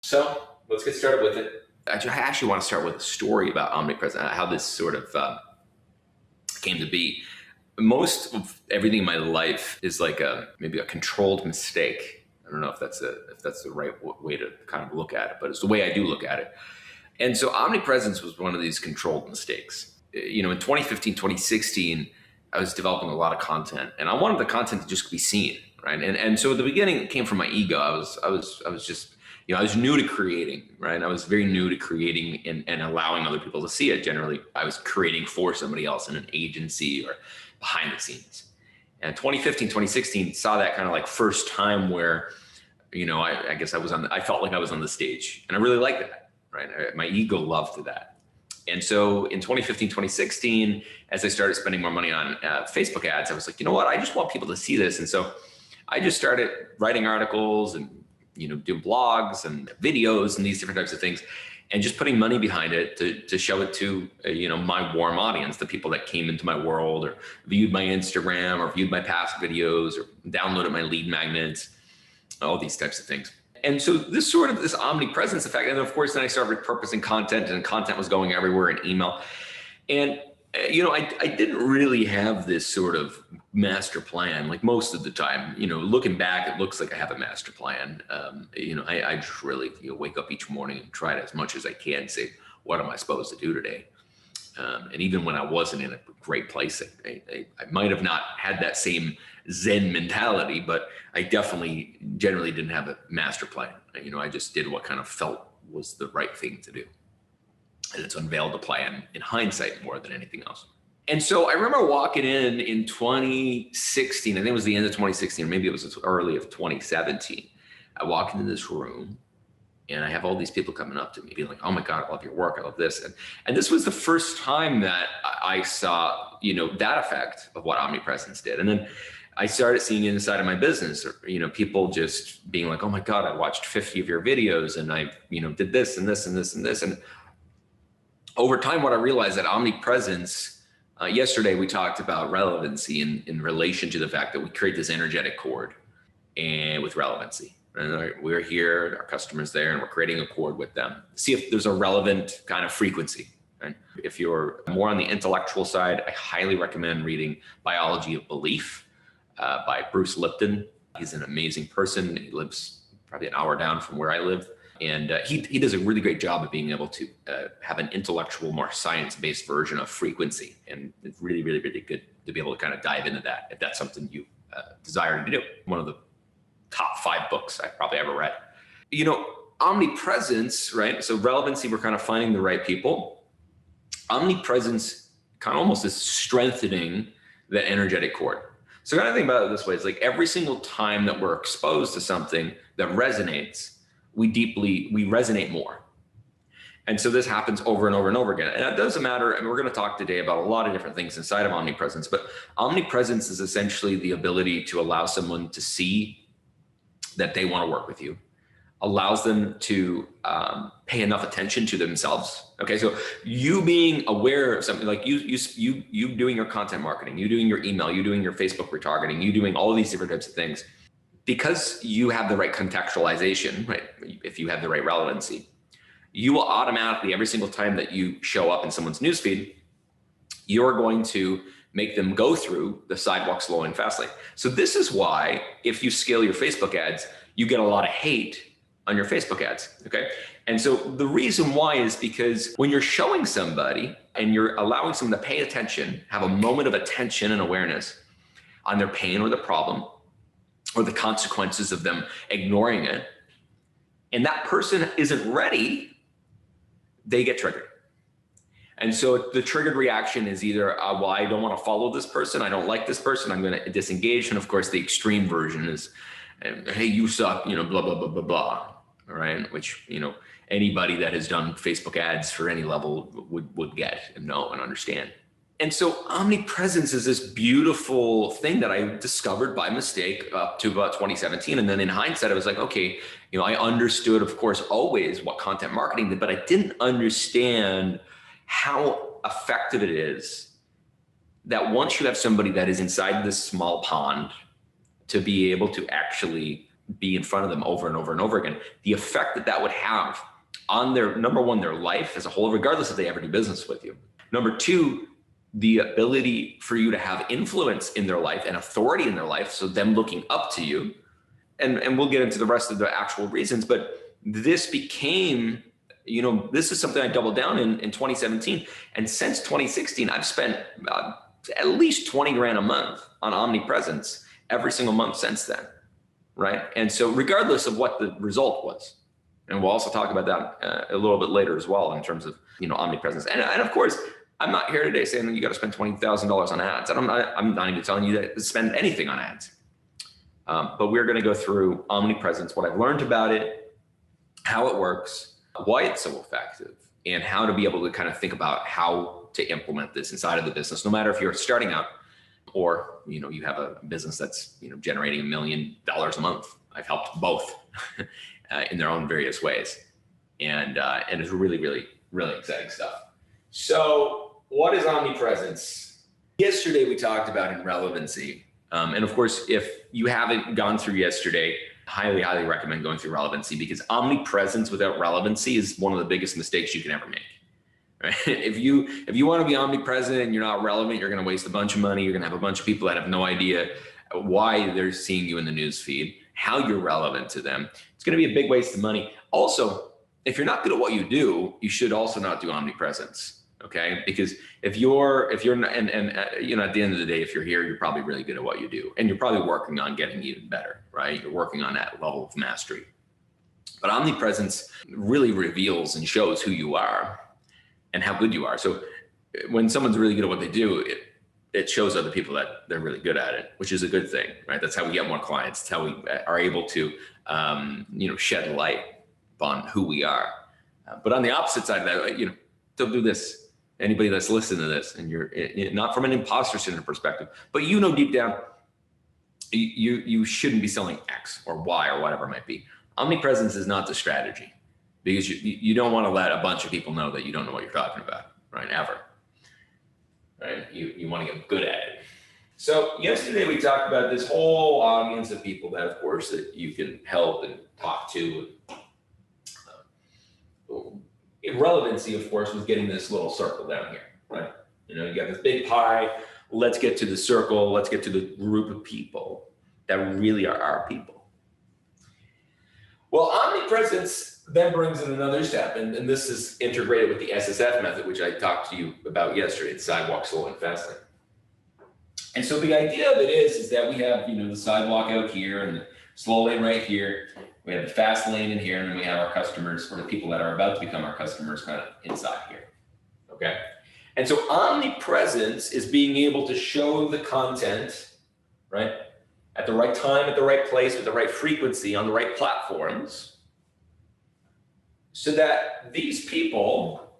So let's get started with it. I actually want to start with a story about Omnipresent, how this sort of came to be. Most of everything in my life is like maybe a controlled mistake. I don't know if that's the right way to kind of look at it, but it's the way I do look at it. And so Omnipresence was one of these controlled mistakes. You know, in 2015, 2016, I was developing a lot of content, and I wanted the content to just be seen, right? And so at the beginning, it came from my ego. I was just, you know, I was new to creating, right? I was very new to creating and allowing other people to see it. Generally, I was creating for somebody else in an agency or behind the scenes. And 2015, 2016 saw that kind of like first time where, you know, I guess I felt like I was on the stage, and I really liked that, right? My ego loved that. And so in 2015, 2016, as I started spending more money on Facebook ads, I was like, you know what? I just want people to see this. And so I just started writing articles and, you know, doing blogs and videos and these different types of things, and just putting money behind it to show it to, you know, my warm audience, the people that came into my world or viewed my Instagram or viewed my past videos or downloaded my lead magnets, all these types of things. And so this omnipresence effect, and of course, then I started repurposing content, and content was going everywhere in email. And, you know, I didn't really have this sort of master plan. Like most of the time, you know, looking back, it looks like I have a master plan. You know, I just really, you know, wake up each morning and try it as much as I can, say, what am I supposed to do today? And even when I wasn't in a great place, I might have not had that same Zen mentality, but I definitely generally didn't have a master plan. You know, I just did what kind of felt was the right thing to do. And it's unveiled the plan in hindsight more than anything else. And so I remember walking in 2016, I think it was the end of 2016, maybe it was early of 2017. I walked into this room, and I have all these people coming up to me being like, oh my God, I love your work. I love this. And this was the first time that I saw, you know, that effect of what Omnipresence did. And then I started seeing inside of my business, or, you know, people just being like, oh my God, I watched 50 of your videos, and I, you know, did this and this and this and this. And over time, what I realized that Omnipresence, yesterday we talked about relevancy in relation to the fact that we create this energetic cord and with relevancy. And we're here, our customers there, and we're creating a cord with them. See if there's a relevant kind of frequency. Right? If you're more on the intellectual side, I highly recommend reading Biology of Belief by Bruce Lipton. He's an amazing person. He lives probably an hour down from where I live. And he does a really great job of being able to have an intellectual, more science-based version of frequency. And it's really, really, really good to be able to kind of dive into that if that's something you desire to do. One of the top 5 books I've probably ever read. You know, omnipresence, right? So relevancy, we're kind of finding the right people. Omnipresence kind of almost is strengthening that energetic cord. So kind of think about it this way. It's like every single time that we're exposed to something that resonates, we resonate more. And so this happens over and over and over again. And it doesn't matter. And we're going to talk today about a lot of different things inside of omnipresence, but omnipresence is essentially the ability to allow someone to see that they want to work with you, allows them to pay enough attention to themselves. Okay, so you being aware of something, like you doing your content marketing, you doing your email, you doing your Facebook retargeting, you doing all these different types of things, because you have the right contextualization, right? If you have the right relevancy, you will automatically, every single time that you show up in someone's newsfeed, you're going to make them go through the sidewalk slow and fast lane. So this is why if you scale your Facebook ads, you get a lot of hate on your Facebook ads, okay? And so the reason why is because when you're showing somebody and you're allowing someone to pay attention, have a moment of attention and awareness on their pain or the problem or the consequences of them ignoring it, and that person isn't ready, they get triggered. And so the triggered reaction is either, well, I don't want to follow this person. I don't like this person. I'm going to disengage. And of course, the extreme version is, hey, you suck, you know, blah, blah, blah, blah, blah. All right. Which, you know, anybody that has done Facebook ads for any level would get and know and understand. And so omnipresence is this beautiful thing that I discovered by mistake up to about 2017. And then in hindsight, I was like, okay, you know, I understood, of course, always what content marketing did, but I didn't understand how effective it is that once you have somebody that is inside this small pond, to be able to actually be in front of them over and over and over again, the effect that that would have on their, number one, their life as a whole, regardless if they ever do business with you. Number two, the ability for you to have influence in their life and authority in their life, so them looking up to you. And we'll get into the rest of the actual reasons, but this became, this is something I doubled down in 2017. And since 2016, I've spent at least 20 grand a month on Omnipresence every single month since then, right? And so regardless of what the result was, and we'll also talk about that a little bit later as well in terms of, Omnipresence. And of course, I'm not here today saying that you got to spend $20,000 on ads. I'm not even telling you to spend anything on ads. But we're going to go through Omnipresence, what I've learned about it, how it works, why it's so effective, and how to be able to kind of think about how to implement this inside of the business, no matter if you're starting out or, you have a business that's, generating $1 million a month. I've helped both in their own various ways. And it's really, really, really exciting stuff. So what is Omnipresence? Yesterday we talked about in relevancy. And of course, if you haven't gone through yesterday, highly, highly recommend going through relevancy, because omnipresence without relevancy is one of the biggest mistakes you can ever make. Right? If you want to be omnipresent and you're not relevant, you're going to waste a bunch of money. You're going to have a bunch of people that have no idea why they're seeing you in the news feed, how you're relevant to them. It's going to be a big waste of money. Also, if you're not good at what you do, you should also not do omnipresence. Okay, because if you're not, and at the end of the day, if you're here, you're probably really good at what you do, and you're probably working on getting even better, right? You're working on that level of mastery. But omnipresence really reveals and shows who you are and how good you are. So when someone's really good at what they do, it shows other people that they're really good at it, which is a good thing, right? That's how we get more clients. It's how we are able to, shed light on who we are. But on the opposite side of that, don't do this. Anybody that's listening to this, and you're not from an imposter syndrome perspective, but deep down, you shouldn't be selling X or Y or whatever it might be. Omnipresence is not the strategy, because you don't want to let a bunch of people know that you don't know what you're talking about, right? Ever, right? You want to get good at it. So yesterday we talked about this whole audience of people that, of course, that you can help and talk to. Relevancy, of course, was getting this little circle down here, right? You got this big pie. Let's get to the circle. Let's get to the group of people that really are our people. Well, omnipresence then brings in another step, and this is integrated with the SSF method, which I talked to you about yesterday, the sidewalk, slow, and fast lane. And so the idea of it is that we have, the sidewalk out here and the slow lane right here. We have the fast lane in here, and then we have our customers, or the people that are about to become our customers, kind of inside here, okay? And so omnipresence is being able to show the content, right, at the right time, at the right place, with the right frequency, on the right platforms, so that these people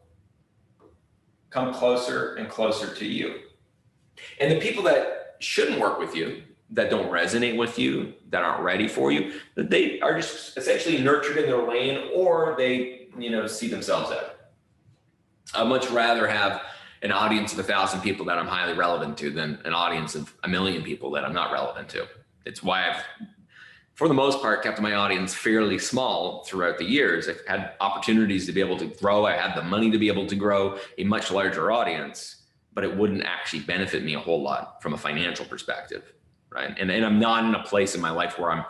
come closer and closer to you. And the people that shouldn't work with you, that don't resonate with you, that aren't ready for you, that they are just essentially nurtured in their lane, or they, see themselves out. I'd much rather have an audience of 1,000 people that I'm highly relevant to than an audience of 1 million people that I'm not relevant to. It's why I've, for the most part, kept my audience fairly small throughout the years. I've had opportunities to be able to grow. I had the money to be able to grow a much larger audience, but it wouldn't actually benefit me a whole lot from a financial perspective. Right. And I'm not in a place in my life where I'm,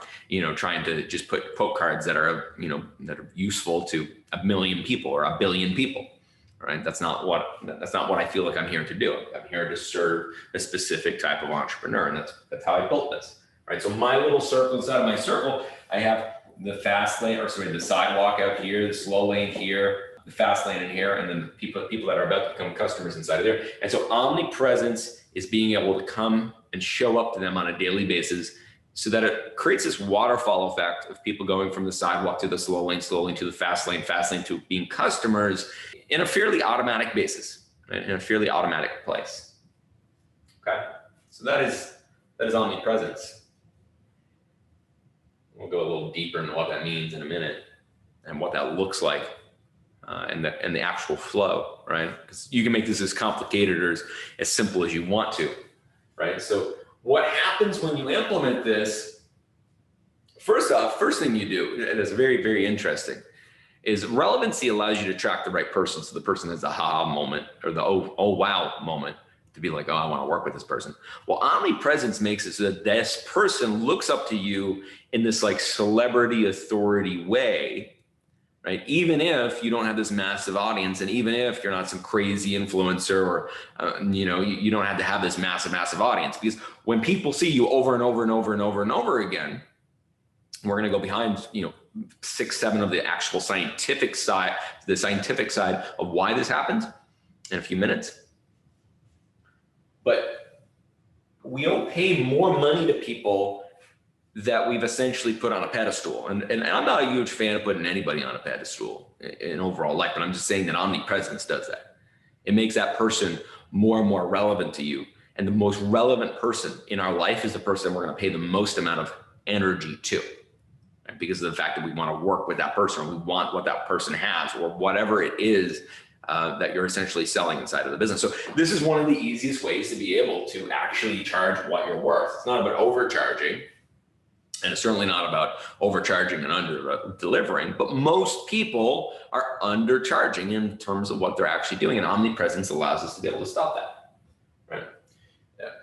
trying to just put quote cards that are, that are useful to 1 million people or 1 billion people. Right. That's not what I feel like I'm here to do. I'm here to serve a specific type of entrepreneur. And that's how I built this. Right. So my little circle, inside of my circle, I have the fast lane, the sidewalk out here, the slow lane here, the fast lane in here, and then the people that are about to become customers inside of there. And so omnipresence is being able to come and show up to them on a daily basis, so that it creates this waterfall effect of people going from the sidewalk to the slow lane to the fast lane to being customers in a fairly automatic basis, right? In a fairly automatic place. Okay, so that is omnipresence. We'll go a little deeper into what that means in a minute and what that looks like, and the actual flow, right? Because you can make this as complicated or as simple as you want to. Right. So what happens when you implement this First off, first thing you do, and it's very, very interesting, is relevancy allows you to attract the right person. So the person has the aha moment or the oh wow moment to be like, oh, I want to work with this person. Well, omnipresence makes it so that this person looks up to you in this like celebrity authority way, right? Even if you don't have this massive audience, and even if you're not some crazy influencer, or you don't have to have this massive audience, because when people see you over and over and over and over and over again, we're going to go behind 6, 7 of the actual scientific side of why this happens in a few minutes. But we don't pay more money to people that we've essentially put on a pedestal. And I'm not a huge fan of putting anybody on a pedestal in overall life, but I'm just saying that omnipresence does that. It makes that person more and more relevant to you. And the most relevant person in our life is the person we're going to pay the most amount of energy to, right? Because of the fact that we want to work with that person, or we want what that person has, or whatever it is that you're essentially selling inside of the business. So this is one of the easiest ways to be able to actually charge what you're worth. It's not about overcharging, and it's certainly not about overcharging and under delivering, but most people are undercharging in terms of what they're actually doing, and omnipresence allows us to be able to stop that, right?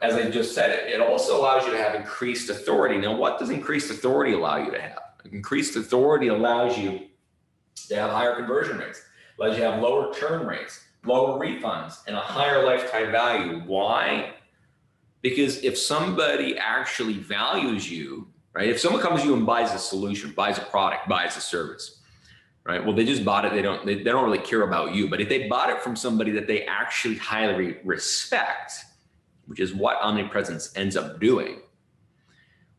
As I just said, it also allows you to have increased authority. Now, what does increased authority allow you to have? Increased authority allows you to have higher conversion rates, allows you to have lower churn rates, lower refunds, and a higher lifetime value. Why? Because if somebody actually values you, right? If someone comes to you and buys a solution, buys a product, buys a service, right? Well, they just bought it. They don't really care about you. But if they bought it from somebody that they actually highly respect, which is what omnipresence ends up doing,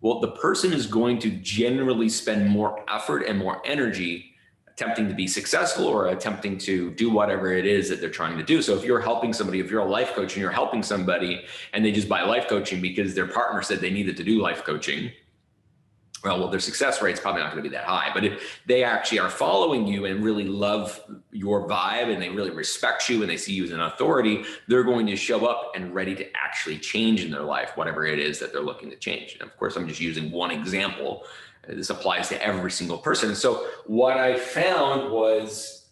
well, the person is going to generally spend more effort and more energy attempting to be successful, or attempting to do whatever it is that they're trying to do. So if you're helping somebody, if you're a life coach and you're helping somebody and they just buy life coaching because their partner said they needed to do life coaching, well, their success rate's probably not going to be that high. But if they actually are following you and really love your vibe, and they really respect you, and they see you as an authority, they're going to show up and ready to actually change in their life, whatever it is that they're looking to change. And of course, I'm just using one example. This applies to every single person. So what I found was,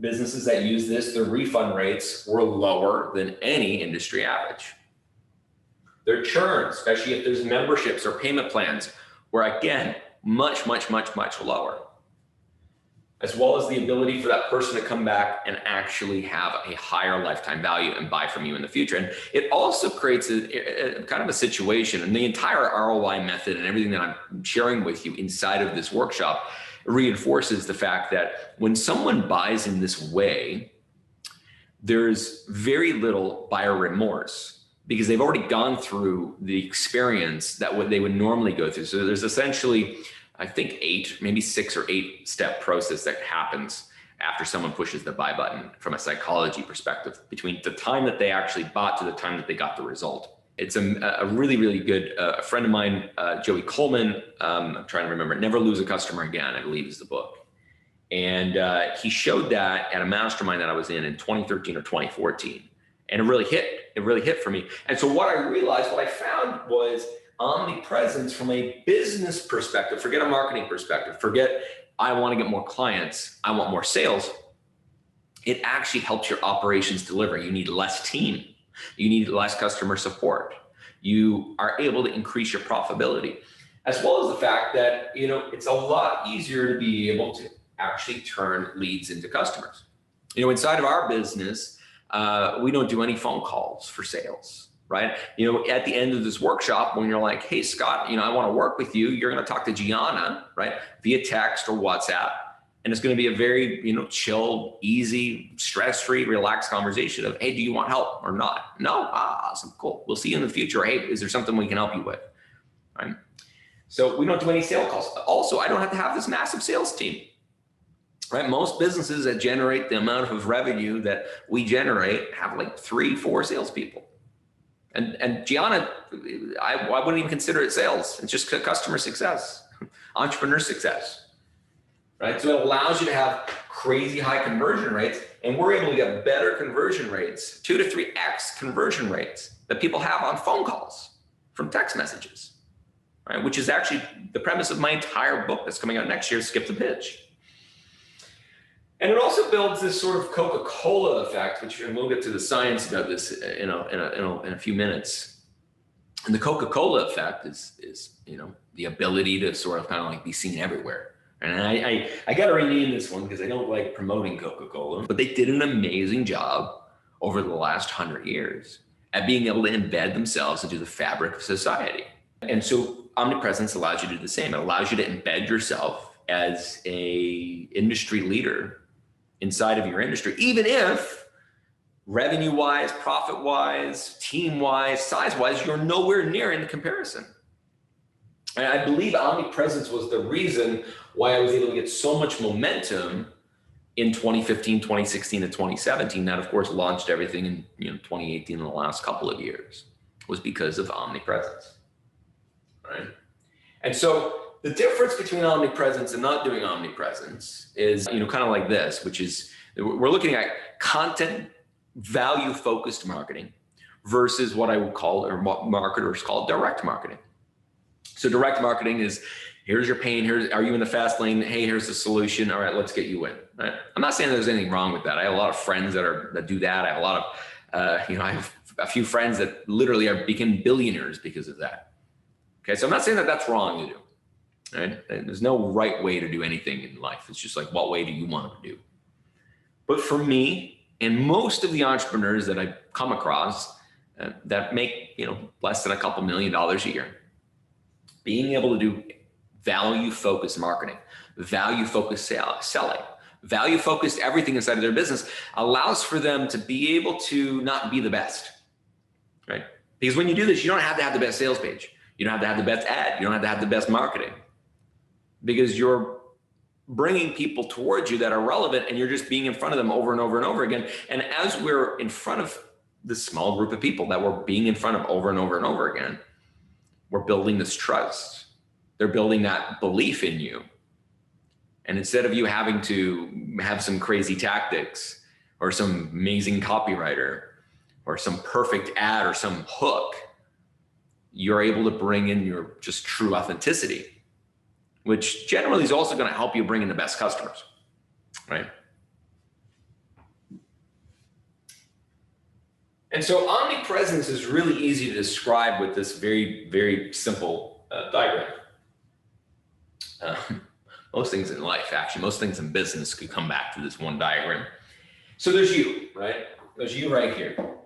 businesses that use this, their refund rates were lower than any industry average. Their churn, especially if there's memberships or payment plans, were again much lower, as well as the ability for that person to come back and actually have a higher lifetime value and buy from you in the future. And it also creates a kind of a situation, and the entire ROI method and everything that I'm sharing with you inside of this workshop reinforces the fact that when someone buys in this way, there's very little buyer remorse, because they've already gone through the experience that what they would normally go through. So there's essentially, I think 8, maybe 6 or 8 step process that happens after someone pushes the buy button from a psychology perspective, between the time that they actually bought to the time that they got the result. It's a really, really good, a friend of mine, Joey Coleman, I'm trying to remember, Never Lose a Customer Again, I believe is the book. And he showed that at a mastermind that I was in 2013 or 2014. And it really hit for me. And so what I found was omnipresence from a business perspective, forget a marketing perspective, forget I want to get more clients, I want more sales. It actually helps your operations deliver. You need less team. You need less customer support. You are able to increase your profitability, as well as the fact that, it's a lot easier to be able to actually turn leads into customers. Inside of our business, we don't do any phone calls for sales, right? At the end of this workshop, when you're like, hey, Scott, I want to work with you, you're going to talk to Gianna, right? Via text or WhatsApp. And it's going to be a very, chill, easy, stress-free, relaxed conversation of, hey, do you want help or not? No? Awesome, cool. We'll see you in the future. Hey, is there something we can help you with? Right? So we don't do any sales calls. Also, I don't have to have this massive sales team. Right? Most businesses that generate the amount of revenue that we generate have like 3-4 salespeople. And Gianna, I wouldn't even consider it sales. It's just customer success, entrepreneur success. Right? So it allows you to have crazy high conversion rates, and we're able to get better conversion rates, 2 to 3x conversion rates that people have on phone calls from text messages. right? Which is actually the premise of my entire book that's coming out next year, Skip the Pitch. And it also builds this sort of Coca-Cola effect, which, and we'll get to the science about this in a few minutes. And the Coca-Cola effect is the ability to sort of kind of like be seen everywhere. And I got to rename this one because I don't like promoting Coca-Cola, but they did an amazing job over the last 100 years at being able to embed themselves into the fabric of society. And so Omnipresence allows you to do the same. It allows you to embed yourself as a industry leader inside of your industry, even if revenue-wise, profit-wise, team-wise, size-wise, you're nowhere near in the comparison. And I believe Omnipresence was the reason why I was able to get so much momentum in 2015, 2016, and 2017. That, of course, launched everything in 2018 in the last couple of years, was because of Omnipresence, right? And so the difference between Omnipresence and not doing Omnipresence is, kind of like this, which is we're looking at content value-focused marketing versus what I would call, or marketers call, direct marketing. So direct marketing is, here's your pain, are you in the fast lane? Hey, here's the solution. All right, let's get you in. Right? I'm not saying there's anything wrong with that. I have a lot of friends that do that. I have a lot of, I have a few friends that literally became billionaires because of that. Okay, so I'm not saying that that's wrong to do. Right? There's no right way to do anything in life. It's just like, what way do you want to do? But for me, and most of the entrepreneurs that I come across that make less than a couple $1 million a year, being able to do value-focused marketing, value-focused selling, value-focused everything inside of their business allows for them to be able to not be the best, right? Because when you do this, you don't have to have the best sales page. You don't have to have the best ad. You don't have to have the best marketing, because you're bringing people towards you that are relevant, and you're just being in front of them over and over and over again. And as we're in front of this small group of people that we're being in front of over and over and over again, we're building this trust. They're building that belief in you. And instead of you having to have some crazy tactics or some amazing copywriter or some perfect ad or some hook, you're able to bring in your just true authenticity, which generally is also going to help you bring in the best customers, right? And so omnipresence is really easy to describe with this very, very simple diagram. Most things in life, actually, most things in business could come back to this one diagram. So there's you, right? There's you right here.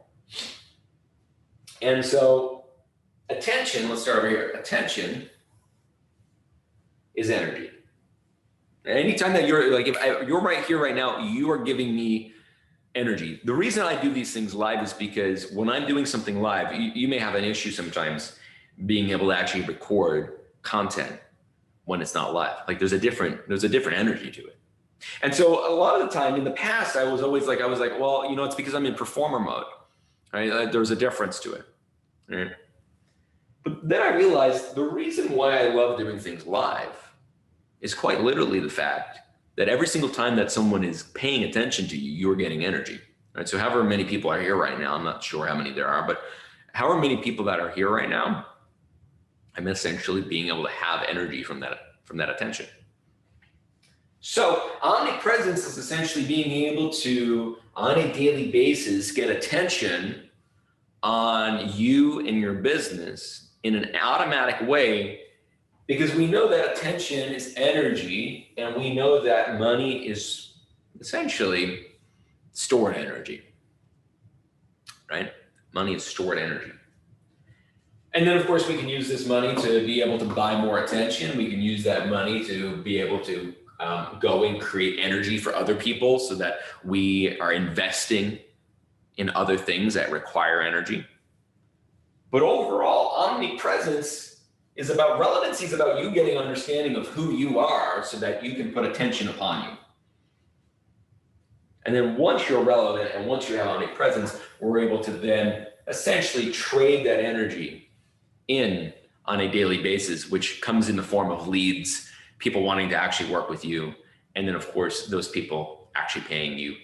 And so attention, let's start over here. Attention is energy. And anytime that you're like, if you're right here right now, you are giving me energy. The reason I do these things live is because when I'm doing something live, you may have an issue sometimes being able to actually record content when it's not live. Like there's a different energy to it. And so a lot of the time in the past, I was like, well, it's because I'm in performer mode, right? There's a difference to it, right? But then I realized the reason why I love doing things live is quite literally the fact that every single time that someone is paying attention to you, you're getting energy, right? So however many people are here right now, I'm not sure how many there are, but however many people that are here right now, I'm essentially being able to have energy from that attention. So omnipresence is essentially being able to, on a daily basis, get attention on you and your business in an automatic way, because we know that attention is energy, and we know that money is essentially stored energy, right? Money is stored energy. And then, of course, we can use this money to be able to buy more attention. We can use that money to be able to go and create energy for other people so that we are investing in other things that require energy. But overall, omnipresence is about relevancy, is about you getting understanding of who you are so that you can put attention upon you. And then once you're relevant and once you have omnipresence, we're able to then essentially trade that energy in on a daily basis, which comes in the form of leads, people wanting to actually work with you. And then of course, those people actually paying you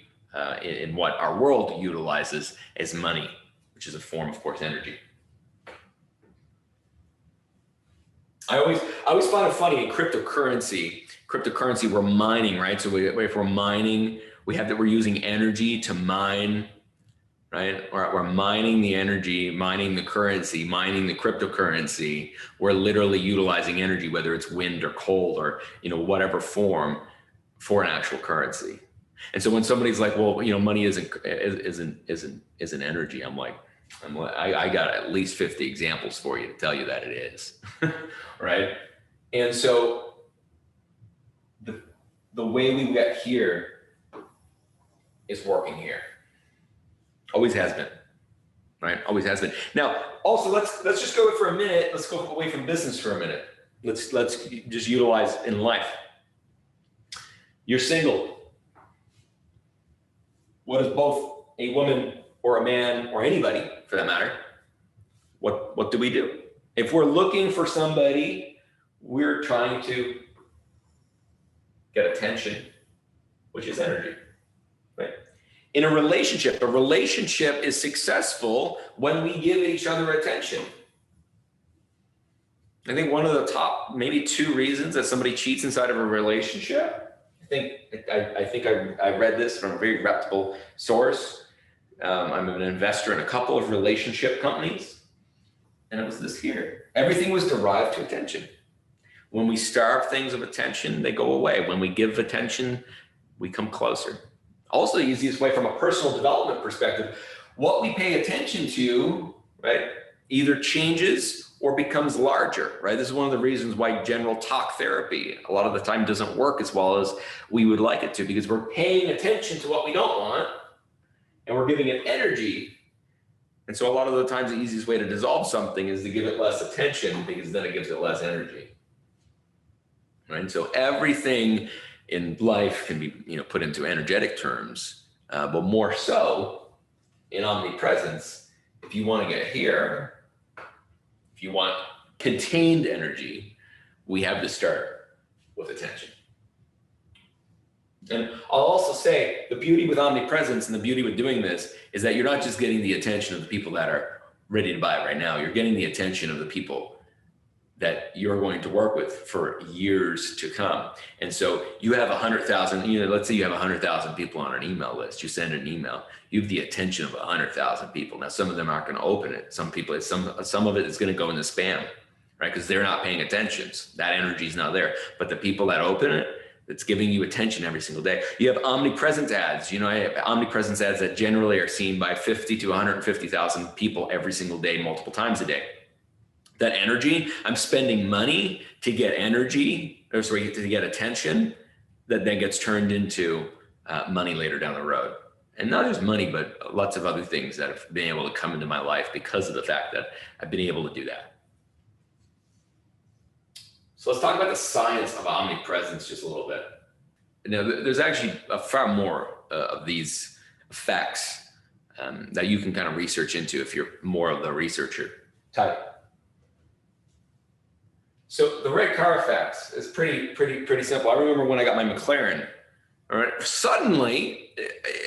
in what our world utilizes as money, which is a form of course, energy. I always find it funny in cryptocurrency, we're mining, right? So if we're mining, we're using energy to mine, right? We're mining the energy, mining the currency, mining the cryptocurrency. We're literally utilizing energy, whether it's wind or cold or, whatever form, for an actual currency. And so when somebody's like, well, money isn't energy, I got at least 50 examples for you to tell you that it is, right? And so the way we get here is working here. Always has been, right? Always has been. Now, also let's just go for a minute. Let's go away from business for a minute. Let's just utilize in life. You're single. What is both a woman or a man or anybody for that matter? What do we do? If we're looking for somebody, we're trying to get attention, which is energy, right? In a relationship is successful when we give each other attention. I think one of the top, maybe 2 reasons that somebody cheats inside of a relationship, I think I read this from a very reputable source. I'm an investor in a couple of relationship companies, and it was this here. Everything was derived to attention. When we starve things of attention, they go away. When we give attention, we come closer. Also, the easiest way from a personal development perspective, what we pay attention to, right, either changes or becomes larger, right? This is one of the reasons why general talk therapy a lot of the time doesn't work as well as we would like it to, because we're paying attention to what we don't want and we're giving it energy. And so a lot of the times the easiest way to dissolve something is to give it less attention, because then it gives it less energy, right? And so everything in life can be, put into energetic terms, but more so in omnipresence. If you want to get here, if you want contained energy, we have to start with attention. And I'll also say the beauty with omnipresence and the beauty with doing this is that you're not just getting the attention of the people that are ready to buy it right now. You're getting the attention of the people that you're going to work with for years to come. And so you have 100,000, let's say you have 100,000 people on an email list. You send an email, you have the attention of 100,000 people. Now, some of them aren't going to open it. Some of it is going to go into spam, right? Because they're not paying attention. That energy is not there. But the people that open it, it's giving you attention every single day. You have omnipresence ads. I have omnipresence ads that generally are seen by 50 to 150,000 people every single day, multiple times a day. That energy, I'm spending money to get energy, to get attention, that then gets turned into money later down the road. And not just money, but lots of other things that have been able to come into my life because of the fact that I've been able to do that. So let's talk about the science of omnipresence just a little bit. Now, there's actually far more of these effects that you can kind of research into if you're more of the researcher type. So the red car effect is pretty simple. I remember when I got my McLaren. All right, suddenly,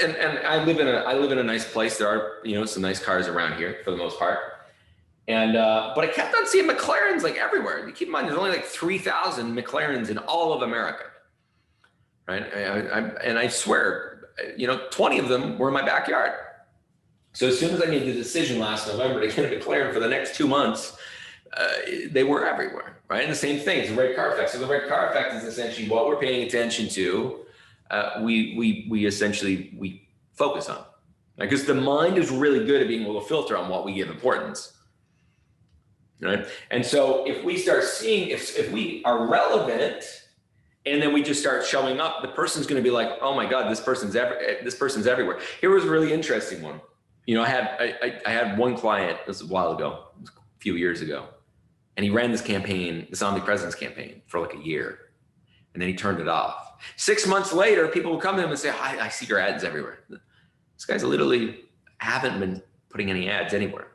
and I live in a nice place. There are some nice cars around here for the most part, and but I kept on seeing McLarens like everywhere. You keep in mind, there's only like 3,000 McLarens in all of America, right? And I swear, 20 of them were in my backyard. So as soon as I made the decision last November to get a McLaren for the next 2 months, they were everywhere, right? And the same thing, it's the red car effect. So the red car effect is essentially what we're paying attention to. We essentially focus on, because the mind is really good at being able to filter on what we give importance, right? And so if we start seeing, if we are relevant, and then we just start showing up, the person's going to be like, oh my God, this person's everywhere. Here was a really interesting one. I had one client, this was a while ago, a few years ago, and he ran this campaign, this omnipresence campaign, for like a year, and then he turned it off. 6 months later, people will come to him and say, I see your ads everywhere. This guy's literally haven't been putting any ads anywhere.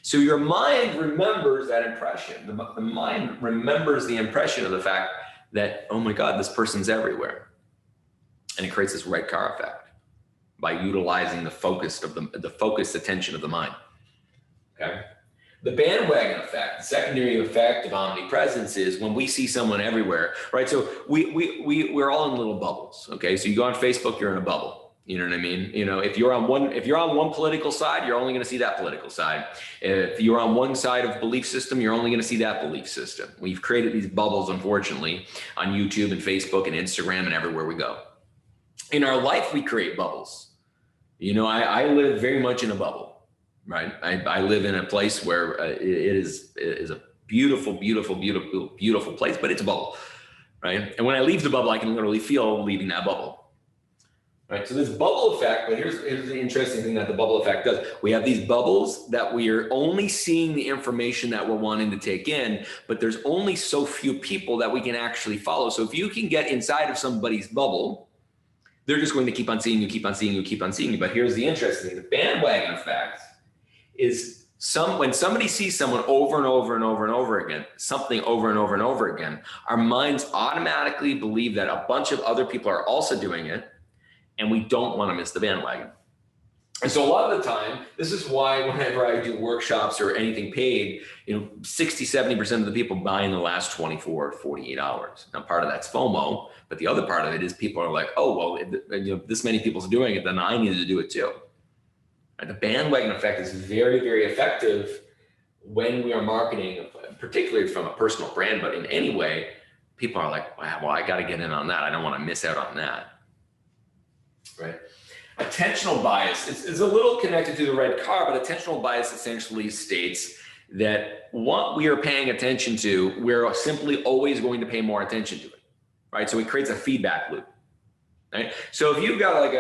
So your mind remembers that impression. The mind remembers the impression of the fact that, oh my God, this person's everywhere. And it creates this red car effect by utilizing the focused attention of the mind. Okay. The bandwagon effect, the secondary effect of omnipresence is when we see someone everywhere, right? So we're all in little bubbles, okay? So you go on Facebook, you're in a bubble. You know what I mean? You know, if you're on one political side, you're only going to see that political side. If you're on one side of belief system, you're only going to see that belief system. We've created these bubbles, unfortunately, on YouTube and Facebook and Instagram and everywhere we go. In our life, we create bubbles. You know, I live very much in a bubble. Right. I live in a place where it is a beautiful, beautiful, beautiful, beautiful place, but it's a bubble. Right. And when I leave the bubble, I can literally feel leaving that bubble. Right. So this bubble effect, but here's the interesting thing that the bubble effect does. We have these bubbles that we are only seeing the information that we're wanting to take in, but there's only so few people that we can actually follow. So if you can get inside of somebody's bubble, they're just going to keep on seeing you, keep on seeing you, keep on seeing you. But here's the interesting thing. The bandwagon effect is when somebody sees someone over and over and over and over again, something over and over and over again, our minds automatically believe that a bunch of other people are also doing it, and we don't want to miss the bandwagon. And so a lot of the time, this is why whenever I do workshops or anything paid, 60, 70% of the people buy in the last 24, 48 hours. Now, part of that's FOMO, but the other part of it is people are like, oh, well, this many people's doing it, then I need to do it too. The bandwagon effect is very, very effective when we are marketing, particularly from a personal brand, but in any way, people are like, wow, well, I got to get in on that. I don't want to miss out on that, right? Attentional bias is a little connected to the red car, but attentional bias essentially states that what we are paying attention to, we're simply always going to pay more attention to it, right? So it creates a feedback loop. Right. So if you've got like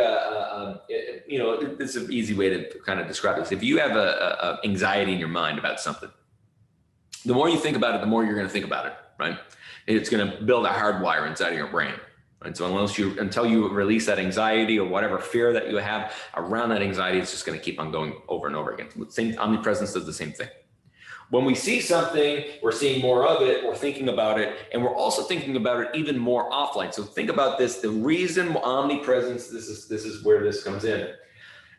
this is an easy way to kind of describe this. If you have a anxiety in your mind about something, the more you think about it, the more you're going to think about it, right? It's going to build a hardwire inside of your brain. Right. So until you release that anxiety or whatever fear that you have around that anxiety, it's just going to keep on going over and over again. Omnipresence does the same thing. When we see something, we're seeing more of it, we're thinking about it, and we're also thinking about it even more offline. So think about this, the reason omnipresence, this is where this comes in.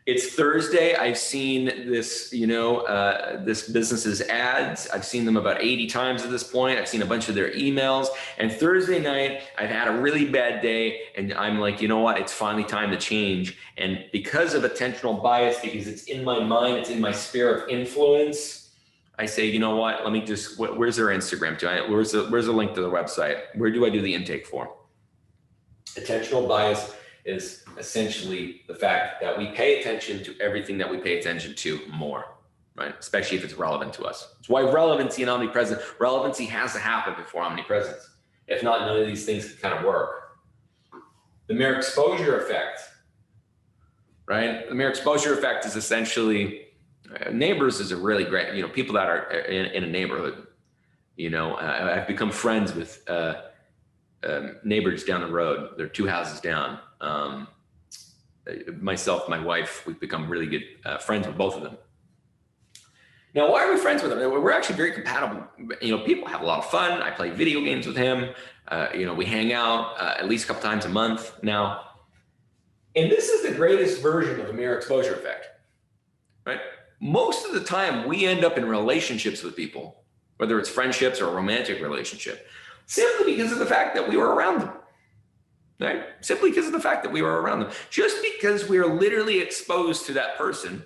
It's Thursday, I've seen this, this business's ads. I've seen them about 80 times at this point. I've seen a bunch of their emails. And Thursday night, I've had a really bad day, and I'm like, you know what, it's finally time to change. And because of attentional bias, because it's in my mind, it's in my sphere of influence, I say, you know what, let me just, where's their Instagram to? Where's the link to the website? Where do I do the intake form? Attentional bias is essentially the fact that we pay attention to everything that we pay attention to more, right? Especially if it's relevant to us. It's why relevancy and omnipresence, relevancy has to happen before omnipresence. If not, none of these things can kind of work. The mere exposure effect, right? The mere exposure effect is essentially, neighbors is a really great, people that are in a neighborhood, I've become friends with neighbors down the road. They're 2 houses down. Myself, my wife, we've become really good friends with both of them. Now, why are we friends with them? We're actually very compatible. People have a lot of fun. I play video games with him. We hang out at least a couple times a month now. And this is the greatest version of a mere exposure effect, right? Most of the time, we end up in relationships with people, whether it's friendships or a romantic relationship, simply because of the fact that we were around them, right? Simply because of the fact that we were around them. Just because we are literally exposed to that person,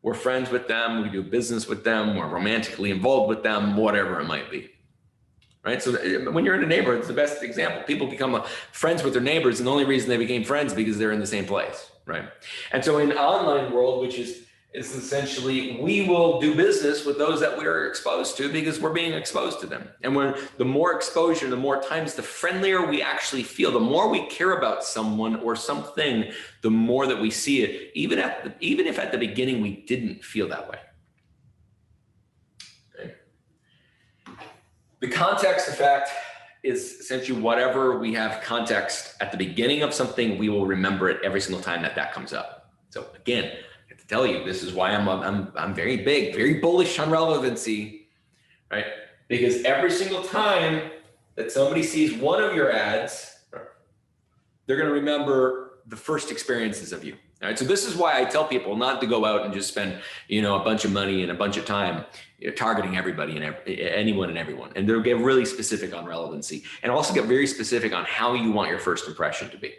we're friends with them, we do business with them, we're romantically involved with them, whatever it might be, right? So when you're in a neighborhood, it's the best example. People become friends with their neighbors, and the only reason they became friends because they're in the same place, right? And so in the online world, which is essentially, we will do business with those that we're exposed to because we're being exposed to them. And the more exposure, the more times, the friendlier we actually feel, the more we care about someone or something, the more that we see it, even if at the beginning we didn't feel that way. Okay. The context effect is essentially whatever we have context at the beginning of something, we will remember it every single time that comes up. So again, to tell you, this is why I'm very big, very bullish on relevancy, right? Because every single time that somebody sees one of your ads, they're going to remember the first experiences of you. All right. So this is why I tell people not to go out and just spend, a bunch of money and a bunch of time targeting everybody and anyone and everyone. And they'll get really specific on relevancy, and also get very specific on how you want your first impression to be.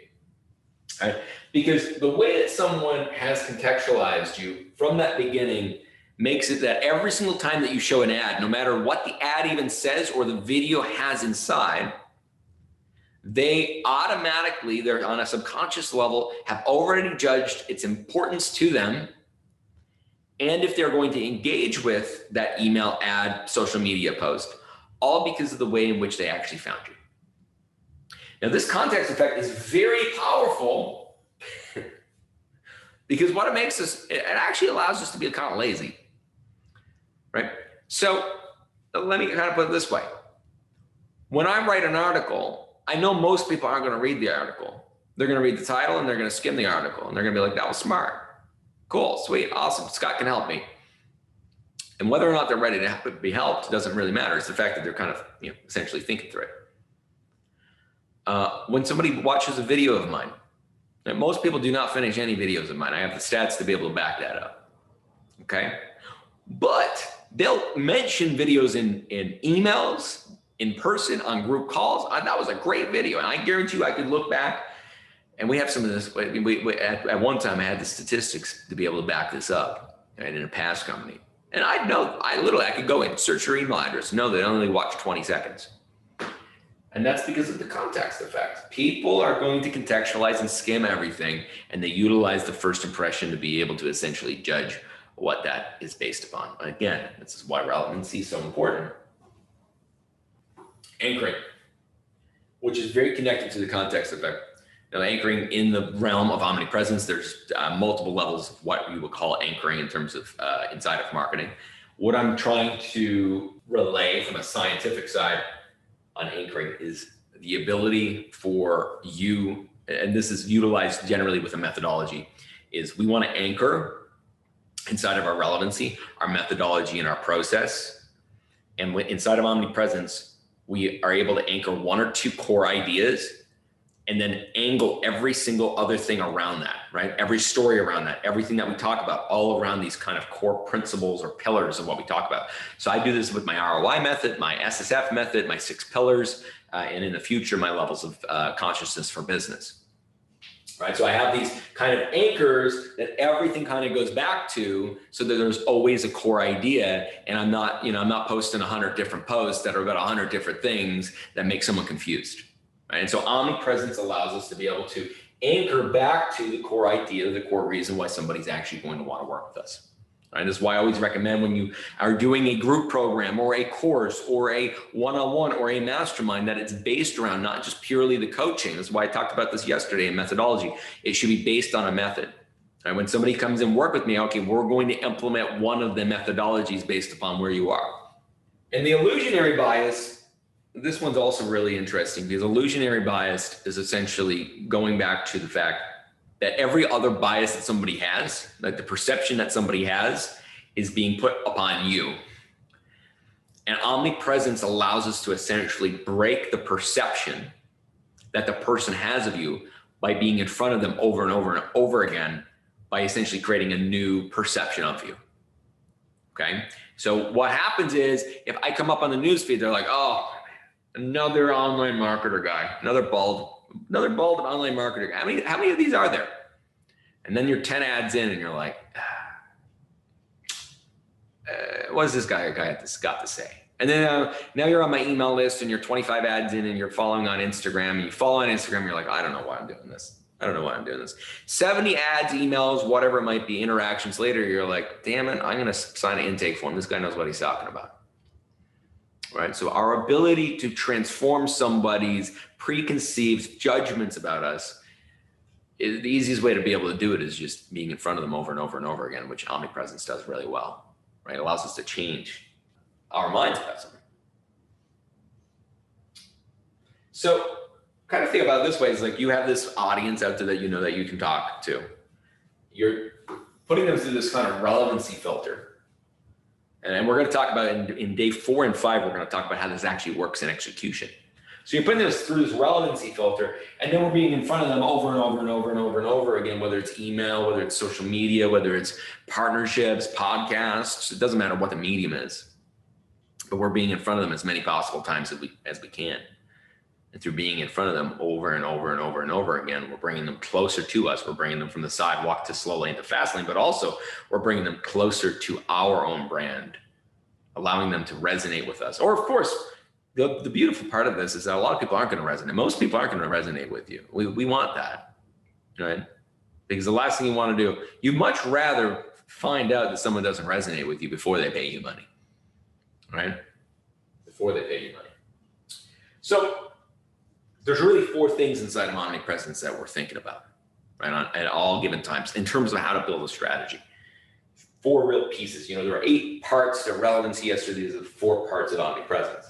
All right? Because the way that someone has contextualized you from that beginning makes it that every single time that you show an ad, no matter what the ad even says or the video has inside, they automatically, they're on a subconscious level, have already judged its importance to them, and if they're going to engage with that email, ad, social media post, all because of the way in which they actually found you. Now, this context effect is very powerful because what it makes us, it actually allows us to be kind of lazy, right? So let me kind of put it this way. When I write an article, I know most people aren't going to read the article. They're going to read the title and they're going to skim the article and they're going to be like, that was smart. Cool, sweet, awesome, Scott can help me. And whether or not they're ready to be helped doesn't really matter. It's the fact that they're kind of, essentially thinking through it. When somebody watches a video of mine, and most people do not finish any videos of mine. I have the stats to be able to back that up, okay? But they'll mention videos in emails, in person, on group calls. That was a great video. And I guarantee you I could look back, and we have some of this. At one time, I had the statistics to be able to back this up, right, in a past company. And I could go in, search your email address, know they only watch 20 seconds. And that's because of the context effect. People are going to contextualize and skim everything, and they utilize the first impression to be able to essentially judge what that is based upon. Again, this is why relevancy is so important. Anchoring, which is very connected to the context effect. Now, anchoring in the realm of omnipresence, there's multiple levels of what we would call anchoring in terms of inside of marketing. What I'm trying to relay from a scientific side on anchoring is the ability for you, and this is utilized generally with a methodology, is we want to anchor inside of our relevancy, our methodology, and our process. And inside of omnipresence, we are able to anchor one or two core ideas and then angle every single other thing around that, right? Every story around that, everything that we talk about, all around these kind of core principles or pillars of what we talk about. So I do this with my ROI method, my SSF method, my 6 pillars, and in the future, my levels of consciousness for business, right? So I have these kind of anchors that everything kind of goes back to, so that there's always a core idea, and I'm not posting 100 different posts that are about 100 different things that make someone confused. And so omnipresence allows us to be able to anchor back to the core idea, the core reason why somebody's actually going to want to work with us. And that's why I always recommend, when you are doing a group program or a course or a one-on-one or a mastermind, that it's based around not just purely the coaching. That's why I talked about this yesterday in methodology. It should be based on a method. And when somebody comes and work with me, okay, we're going to implement one of the methodologies based upon where you are. And the illusionary bias, this one's also really interesting, because illusionary bias is essentially going back to the fact that every other bias that somebody has, like the perception that somebody has, is being put upon you. And omnipresence allows us to essentially break the perception that the person has of you by being in front of them over and over and over again, by essentially creating a new perception of you. Okay? So what happens is, if I come up on the newsfeed, they're like, oh, another online marketer guy, another bald online marketer guy. How many of these are there? And then you're 10 ads in and you're like, what does this guy got to say? And then now you're on my email list and you're 25 ads in and you're following on Instagram, and you follow on Instagram, you're like, I don't know why I'm doing this. 70 ads, emails, whatever it might be, interactions later, you're like, damn it, I'm going to sign an intake form. This guy knows what he's talking about. Right? So our ability to transform somebody's preconceived judgments about us, the easiest way to be able to do it is just being in front of them over and over and over again, which omnipresence does really well, right? It allows us to change our minds about something. So kind of think about it this way, is like, you have this audience out there that you know that you can talk to. You're putting them through this kind of relevancy filter. And we're going to talk about in day 4 and 5, we're going to talk about how this actually works in execution. So you're putting this through this relevancy filter, and then we're being in front of them over and over and over and over and over again, whether it's email, whether it's social media, whether it's partnerships, podcasts, it doesn't matter what the medium is, but we're being in front of them as many possible times as we can. And through being in front of them over and over and over and over again, we're bringing them closer to us. We're bringing them from the sidewalk to slow lane to fast lane, but also we're bringing them closer to our own brand, allowing them to resonate with us. Or of course, the beautiful part of this is that a lot of people aren't going to resonate. Most people aren't going to resonate with you. We want that, right? Because the last thing you want to do, you'd much rather find out that someone doesn't resonate with you before they pay you money, right? Before they pay you money. So there's really 4 things inside of Omnipresence that we're thinking about, right, at all given times in terms of how to build a strategy. 4 real pieces. There are 8 parts to relevancy. Yesterday, these are the 4 parts of Omnipresence.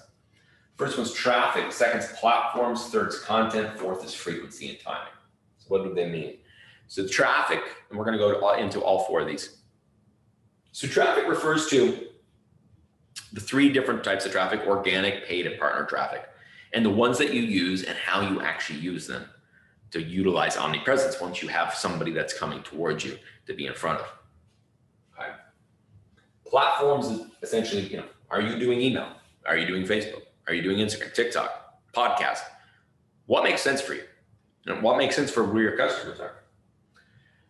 First one's traffic, second's platforms, third's content, fourth is frequency and timing. So what do they mean? So traffic, and we're going to go into all 4 of these. So traffic refers to the 3 different types of traffic: organic, paid, and partner traffic, and the ones that you use and how you actually use them to utilize Omnipresence once you have somebody that's coming towards you to be in front of. Okay. Platforms is essentially, are you doing email? Are you doing Facebook? Are you doing Instagram, TikTok, podcast? What makes sense for you? What makes sense for where your customers are?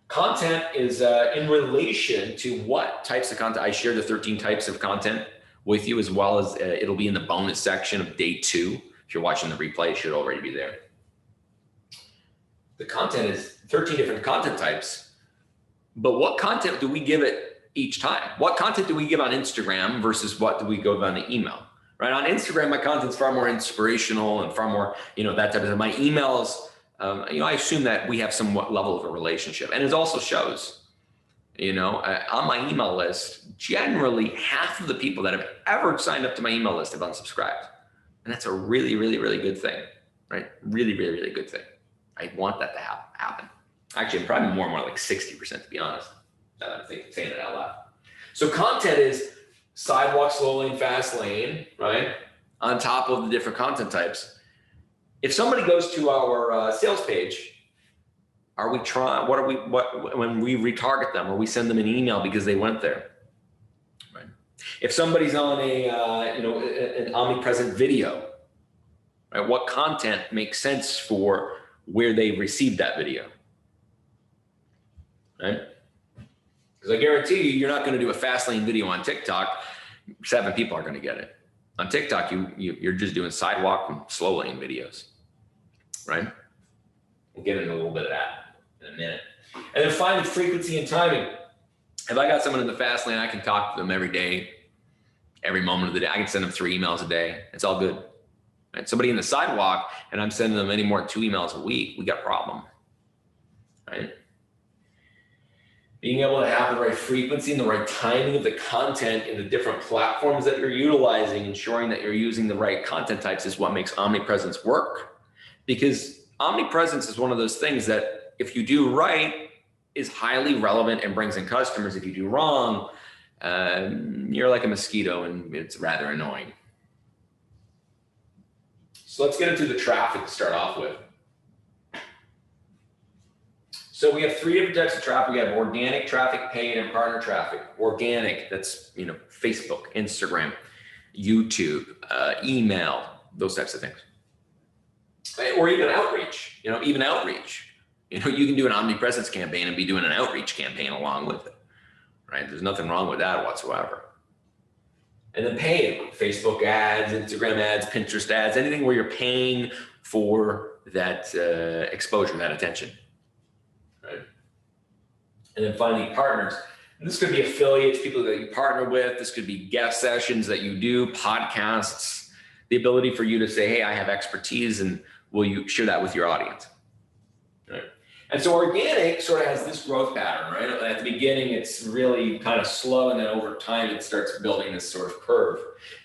Content is in relation to what types of content. I shared the 13 types of content with you, as well as it'll be in the bonus section of day 2. If you're watching the replay, it should already be there. The content is 13 different content types, but what content do we give it each time? What content do we give on Instagram versus what do we give on the email? Right? On Instagram, my content's far more inspirational and far more, that type of thing. My emails, I assume that we have some level of a relationship, and it also shows. On my email list, generally half of the people that have ever signed up to my email list have unsubscribed. And that's a really, really, really good thing, right? Really, really, really good thing. I want that to happen. Actually, probably more and more like 60%, to be honest. I'm saying it out loud. So content is sidewalk, slow lane, fast lane, right? On top of the different content types. If somebody goes to our sales page, when we retarget them, or we send them an email because they went there, right? If somebody's on an omnipresent video, right? What content makes sense for where they received that video, right? Because I guarantee you're not going to do a fast lane video on TikTok. 7 people are going to get it. On TikTok, you're just doing sidewalk and slow lane videos, right? We'll get into a little bit of that in a minute. And then finally, frequency and timing. If I got someone in the fast lane, I can talk to them every day, every moment of the day. I can send them 3 emails a day. It's all good. Right? Somebody in the sidewalk, and I'm sending them any more than 2 emails a week, we got a problem, right? Being able to have the right frequency and the right timing of the content in the different platforms that you're utilizing, ensuring that you're using the right content types, is what makes Omnipresence work. Because Omnipresence is one of those things that if you do right, is highly relevant and brings in customers. If you do wrong, you're like a mosquito and it's rather annoying. So let's get into the traffic to start off with. So we have 3 different types of traffic. We have organic traffic, paid, and partner traffic. Organic, that's Facebook, Instagram, YouTube, email, those types of things. Or even outreach, even outreach. You can do an Omnipresence campaign and be doing an outreach campaign along with it, right? There's nothing wrong with that whatsoever. And then paid, Facebook ads, Instagram ads, Pinterest ads, anything where you're paying for that exposure, that attention. Right. And then finally, partners. And this could be affiliates, people that you partner with. This could be guest sessions that you do, podcasts, the ability for you to say, hey, I have expertise, and will you share that with your audience? Right. And so organic sort of has this growth pattern, right? At the beginning, it's really kind of slow, and then over time, it starts building this sort of curve.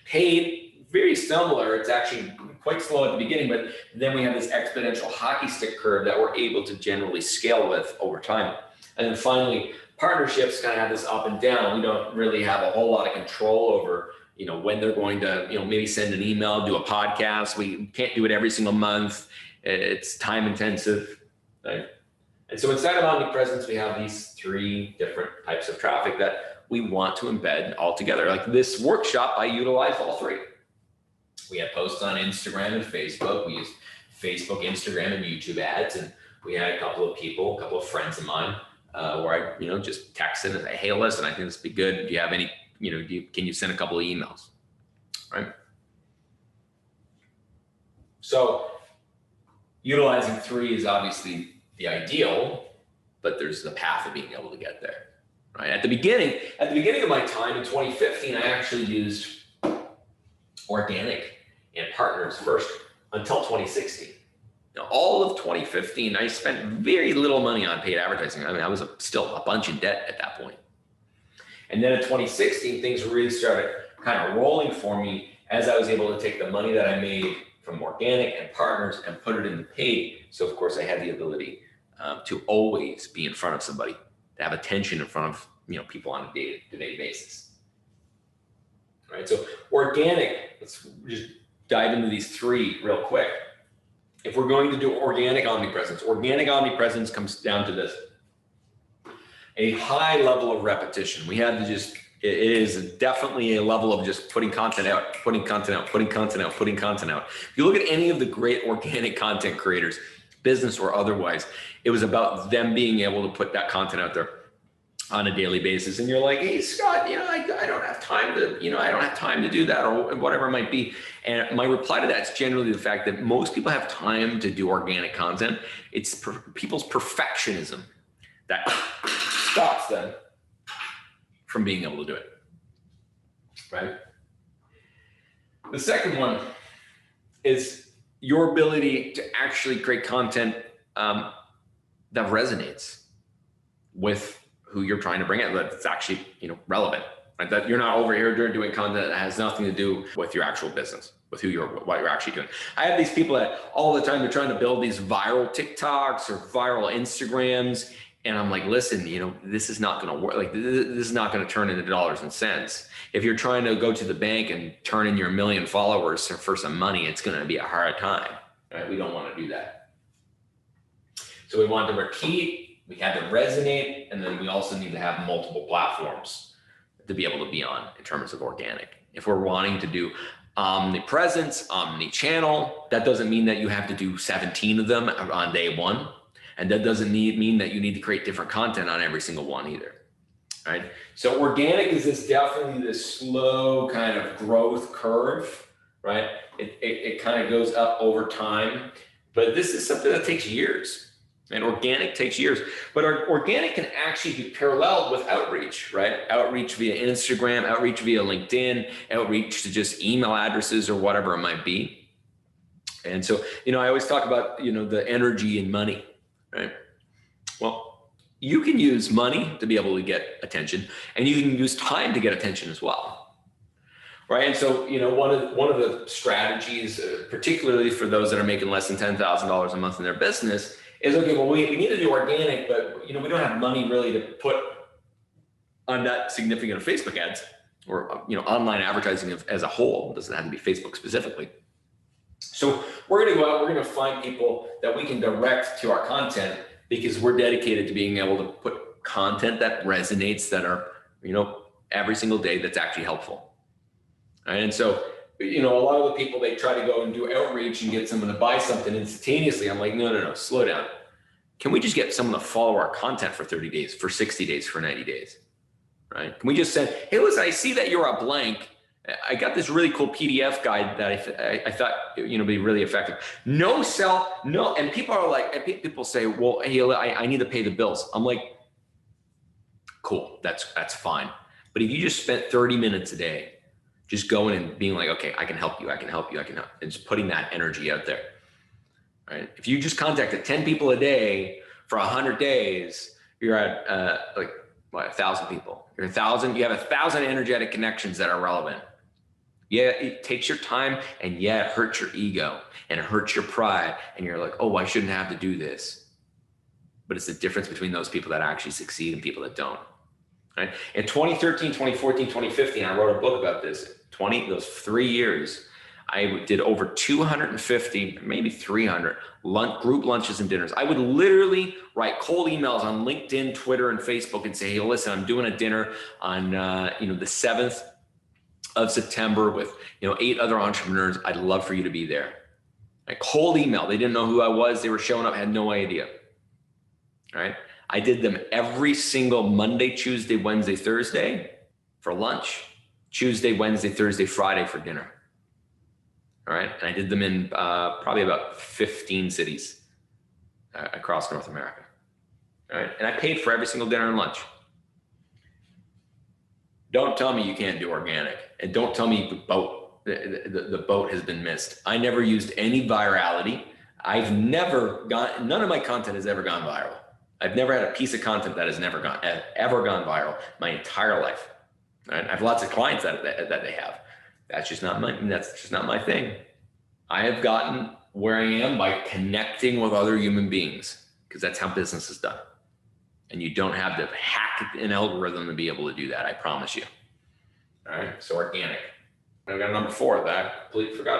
Paid, very similar. It's actually quite slow at the beginning, but then we have this exponential hockey stick curve that we're able to generally scale with over time. And then finally, partnerships kind of have this up and down. We don't really have a whole lot of control over, when they're going to, maybe send an email, do a podcast. We can't do it every single month. It's time intensive, right? And so inside of Omnipresence, we have these 3 different types of traffic that we want to embed all together. Like this workshop, I utilized all 3. We had posts on Instagram and Facebook. We used Facebook, Instagram, and YouTube ads. And we had a couple of friends of mine, where I, just texted and say, hey, listen, I think this would be good. Do you have any, can you send a couple of emails, right? So utilizing 3 is obviously the ideal, but there's the path of being able to get there, right? At the beginning of my time in 2015, I actually used organic and partners first until 2016. Now, all of 2015, I spent very little money on paid advertising. I mean, I was still a bunch in debt at that point. And then in 2016, things really started kind of rolling for me as I was able to take the money that I made from organic and partners and put it into paid. So of course I had the ability to always be in front of somebody, to have attention in front of people on a day-to-day basis. All right, so organic, let's just dive into these 3 real quick. If we're going to do organic omnipresence comes down to this: a high level of repetition. We had to it is definitely a level of just putting content out. If you look at any of the great organic content creators, business or otherwise, it was about them being able to put that content out there on a daily basis. And you're like, hey, Scott, I don't have time to do that, or whatever it might be. And my reply to that is generally the fact that most people have time to do organic content. It's people's perfectionism that stops them from being able to do it, right? The second one is your ability to actually create content that resonates with who you're trying to bring in, that's actually relevant, right? That you're not over here doing content that has nothing to do with your actual business, with what you're actually doing. I have these people that all the time they're trying to build these viral TikToks or viral Instagrams, and I'm like, listen, this is not going to work. Like, this is not going to turn into dollars and cents. If you're trying to go to the bank and turn in your 1 million followers for some money, it's going to be a hard time, right? We don't want to do that. So we want to repeat. We had to resonate, and then we also need to have multiple platforms to be able to be on in terms of organic. If we're wanting to do omnipresence, omni-channel, that doesn't mean that you have to do 17 of them on day 1. And that doesn't mean that you need to create different content on every single one either, right? So organic is definitely this slow kind of growth curve, right? It kind of goes up over time, but this is something that takes years. And organic takes years, but our organic can actually be paralleled with outreach, right? Outreach via Instagram, outreach via LinkedIn, outreach to just email addresses or whatever it might be. And so, I always talk about, the energy in money, right? Well, you can use money to be able to get attention, and you can use time to get attention as well, right? And so, one of the strategies, particularly for those that are making less than $10,000 a month in their business, is, okay, well, we need to do organic, but we don't have money really to put on that significant of Facebook ads or online advertising as a whole. It doesn't have to be Facebook specifically. So we're going to go out, we're going to find people that we can direct to our content, because we're dedicated to being able to put content that resonates, that are every single day, that's actually helpful. Right? And so a lot of the people, they try to go and do outreach and get someone to buy something instantaneously. I'm like, no, slow down. Can we just get someone to follow our content for 30 days, for 60 days, for 90 days, right? Can we just say, hey, listen, I see that you're a blank. I got this really cool PDF guide that I thought, be really effective. No. And people are like, people say, well, hey, I need to pay the bills. I'm like, cool, that's fine. But if you just spent 30 minutes a day just going and being like, okay, I can help you, and just putting that energy out there, right? If you just contacted 10 people a day for 100 days, you're at 1,000 people. You have 1,000 energetic connections that are relevant. Yeah, it takes your time, and yeah, it hurts your ego and it hurts your pride, and you're like, oh, I shouldn't have to do this. But it's the difference between those people that actually succeed and people that don't. right? In 2013, 2014, 2015, I wrote a book about this. Those 3 years, I did over 250, maybe 300 group lunches and dinners. I would literally write cold emails on LinkedIn, Twitter, and Facebook and say, hey, listen, I'm doing a dinner on the 7th of September with 8 other entrepreneurs. I'd love for you to be there. A cold email. They didn't know who I was. They were showing up, had no idea. All right. I did them every single Monday, Tuesday, Wednesday, Thursday for lunch, Tuesday, Wednesday, Thursday, Friday for dinner. All right. And I did them in probably about 15 cities across North America. All right. And I paid for every single dinner and lunch. Don't tell me you can't do organic, and don't tell me the boat has been missed. I never used any virality. None of my content has ever gone viral. I've never had a piece of content that has ever gone viral my entire life. Right? I have lots of clients that they have. That's just not my thing. I have gotten where I am by connecting with other human beings, because that's how business is done. And you don't have to hack an algorithm to be able to do that. I promise you. All right. So organic. I got number 4 that I completely forgot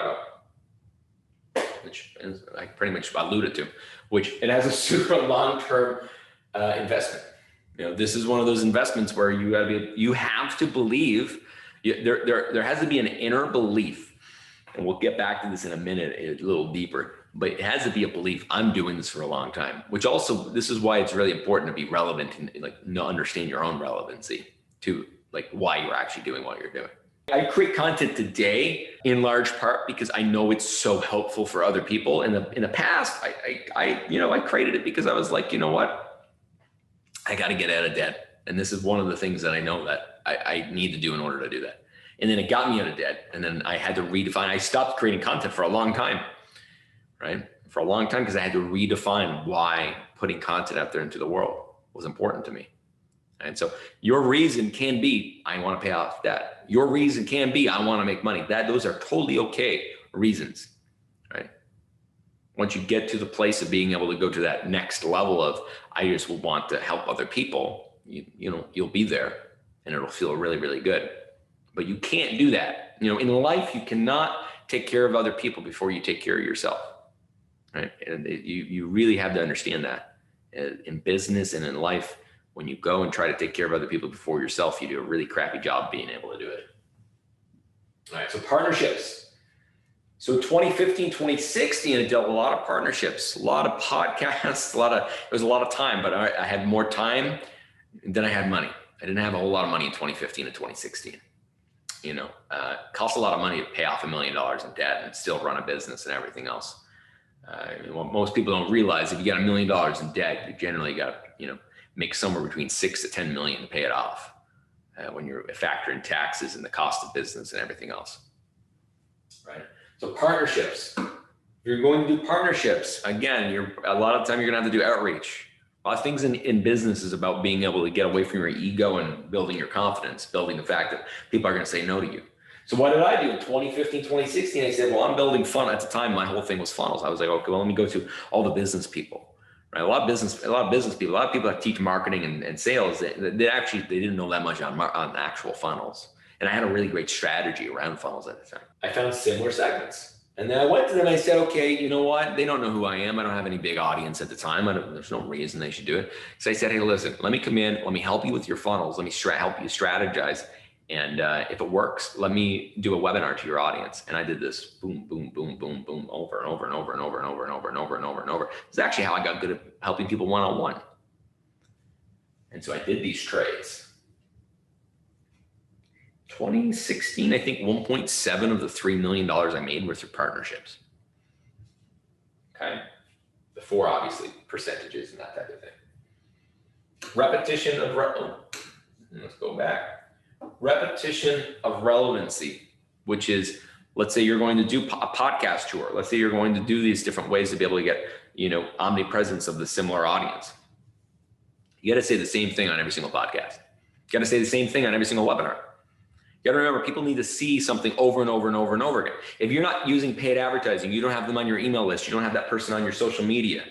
about, which I pretty much alluded to, which it has a super long-term investment. This is one of those investments where you have to believe. There has to be an inner belief, and we'll get back to this in a minute, a little deeper. But it has to be a belief. I'm doing this for a long time. Which also, this is why it's really important to be relevant and understand your own relevancy to why you're actually doing what you're doing. I create content today in large part because I know it's so helpful for other people. In the past, I created it because I was like, you know what, I got to get out of debt, and this is one of the things that I know that I need to do in order to do that. And then it got me out of debt, and then I had to redefine. I stopped creating content for a long time, right? For a long time, because I had to redefine why putting content out there into the world was important to me. And so your reason can be, I want to pay off debt. Your reason can be, I want to make money. Those are totally okay reasons, right? Once you get to the place of being able to go to that next level of, I just want to help other people, you'll be there, and it'll feel really, really good. But you can't do that. In life, you cannot take care of other people before you take care of yourself, right? And you really have to understand that in business and in life. When you go and try to take care of other people before yourself, you do a really crappy job being able to do it. All right, so partnerships. So 2015, 2016, I dealt with a lot of partnerships, a lot of podcasts, it was a lot of time, but I had more time than I had money. I didn't have a whole lot of money in 2015 and 2016. Cost a lot of money to pay off $1 million in debt and still run a business and everything else. What most people don't realize, if you got $1 million in debt, you generally got, make somewhere between 6 to 10 million to pay it off when you're factoring taxes and the cost of business and everything else, right? So partnerships, if you're going to do partnerships, again, a lot of the time you're gonna have to do outreach. A lot of things in business is about being able to get away from your ego and building your confidence, building the fact that people are gonna say no to you. So what did I do in 2015, 2016? I said, well, I'm building funnels. At the time, my whole thing was funnels. I was like, okay, well, let me go to all the business people. Right, a lot of business people, a lot of people that teach marketing and sales, they didn't know that much on actual funnels. And I had a really great strategy around funnels at the time. I found similar segments. And then I went to them and I said, okay, you know what? They don't know who I am. I don't have any big audience at the time. There's no reason they should do it. So I said, hey, listen, let me come in. Let me help you with your funnels. Let me help you strategize. And if it works, let me do a webinar to your audience. And I did this boom, boom, boom, boom, boom, over and over and over and over and over and over and over and over and over. It's actually how I got good at helping people one-on-one. And so I did these trades. 2016, I think 1.7 of the $3 million I made were through partnerships. Okay. Before, obviously, percentages and that type of thing. Repetition of, let's go back. Repetition of relevancy, which is, let's say you're going to do a podcast tour. Let's say you're going to do these different ways to be able to get, omnipresence of the similar audience. You got to say the same thing on every single podcast. You got to say the same thing on every single webinar. You got to remember, people need to see something over and over and over and over again. If you're not using paid advertising, you don't have them on your email list, you don't have that person on your social media.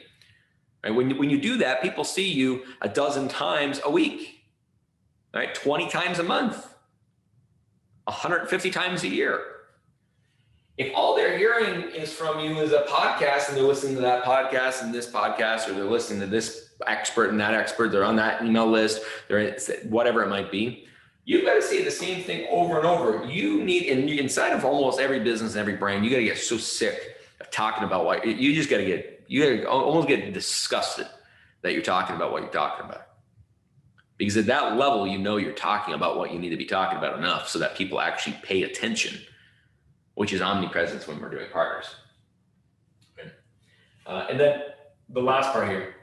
Right? When you do that, people see you a dozen times a week. right? 20 times a month, 150 times a year. If all they're hearing is from you is a podcast and they're listening to that podcast and this podcast, or they're listening to this expert and that expert, they're on that email list, they're whatever it might be, you've got to say the same thing over and over. You need, and inside of almost every business and every brand, you got to get so sick of talking about what you just got to get, you got to almost get disgusted that you're talking about what you're talking about. Because at that level, you know you're talking about what you need to be talking about enough so that people actually pay attention, which is omnipresence when we're doing partners. Okay. And then the last part here,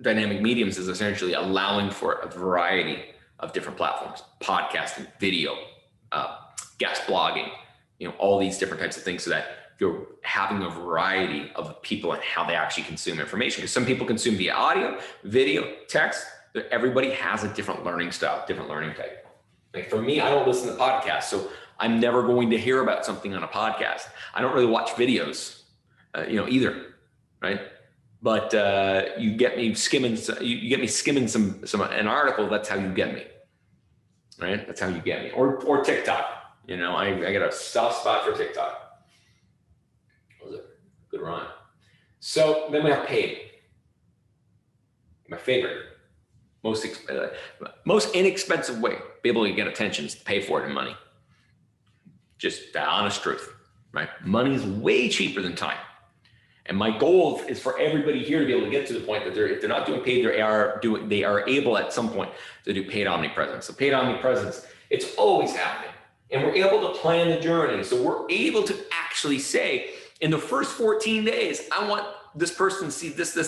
dynamic mediums, is essentially allowing for a variety of different platforms: podcasting, video, guest blogging, all these different types of things, so that you're having a variety of people and how they actually consume information. Because some people consume via audio, video, text. Everybody has a different learning style, different learning type. Like for me, I don't listen to podcasts, so I'm never going to hear about something on a podcast. I don't really watch videos, either, right? But you get me skimming. You get me skimming an article. That's how you get me, right? That's how you get me. Or TikTok. I got a soft spot for TikTok. What was it? Good rhyme. So then we have paid. My favorite, most inexpensive way to be able to get attention is to pay for it in money. Just the honest truth, right? Money is way cheaper than time. And my goal is for everybody here to be able to get to the point that if they're not doing paid, they are able at some point to do paid omnipresence. So paid omnipresence, it's always happening. And we're able to plan the journey. So we're able to actually say, in the first 14 days, I want this person to see this. Of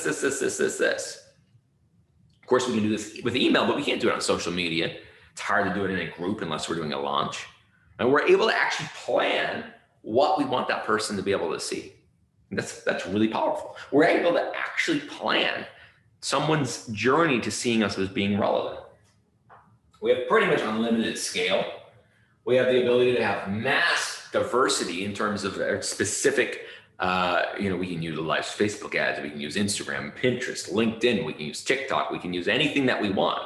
course, we can do this with email, but we can't do it on social media. It's hard to do it in a group unless we're doing a launch. And we're able to actually plan what we want that person to be able to see. And that's really powerful. We're able to actually plan someone's journey to seeing us as being relevant. We have pretty much unlimited scale. We have the ability to have mass diversity in terms of specific, we can utilize Facebook ads, we can use Instagram, Pinterest, LinkedIn, we can use TikTok, we can use anything that we want.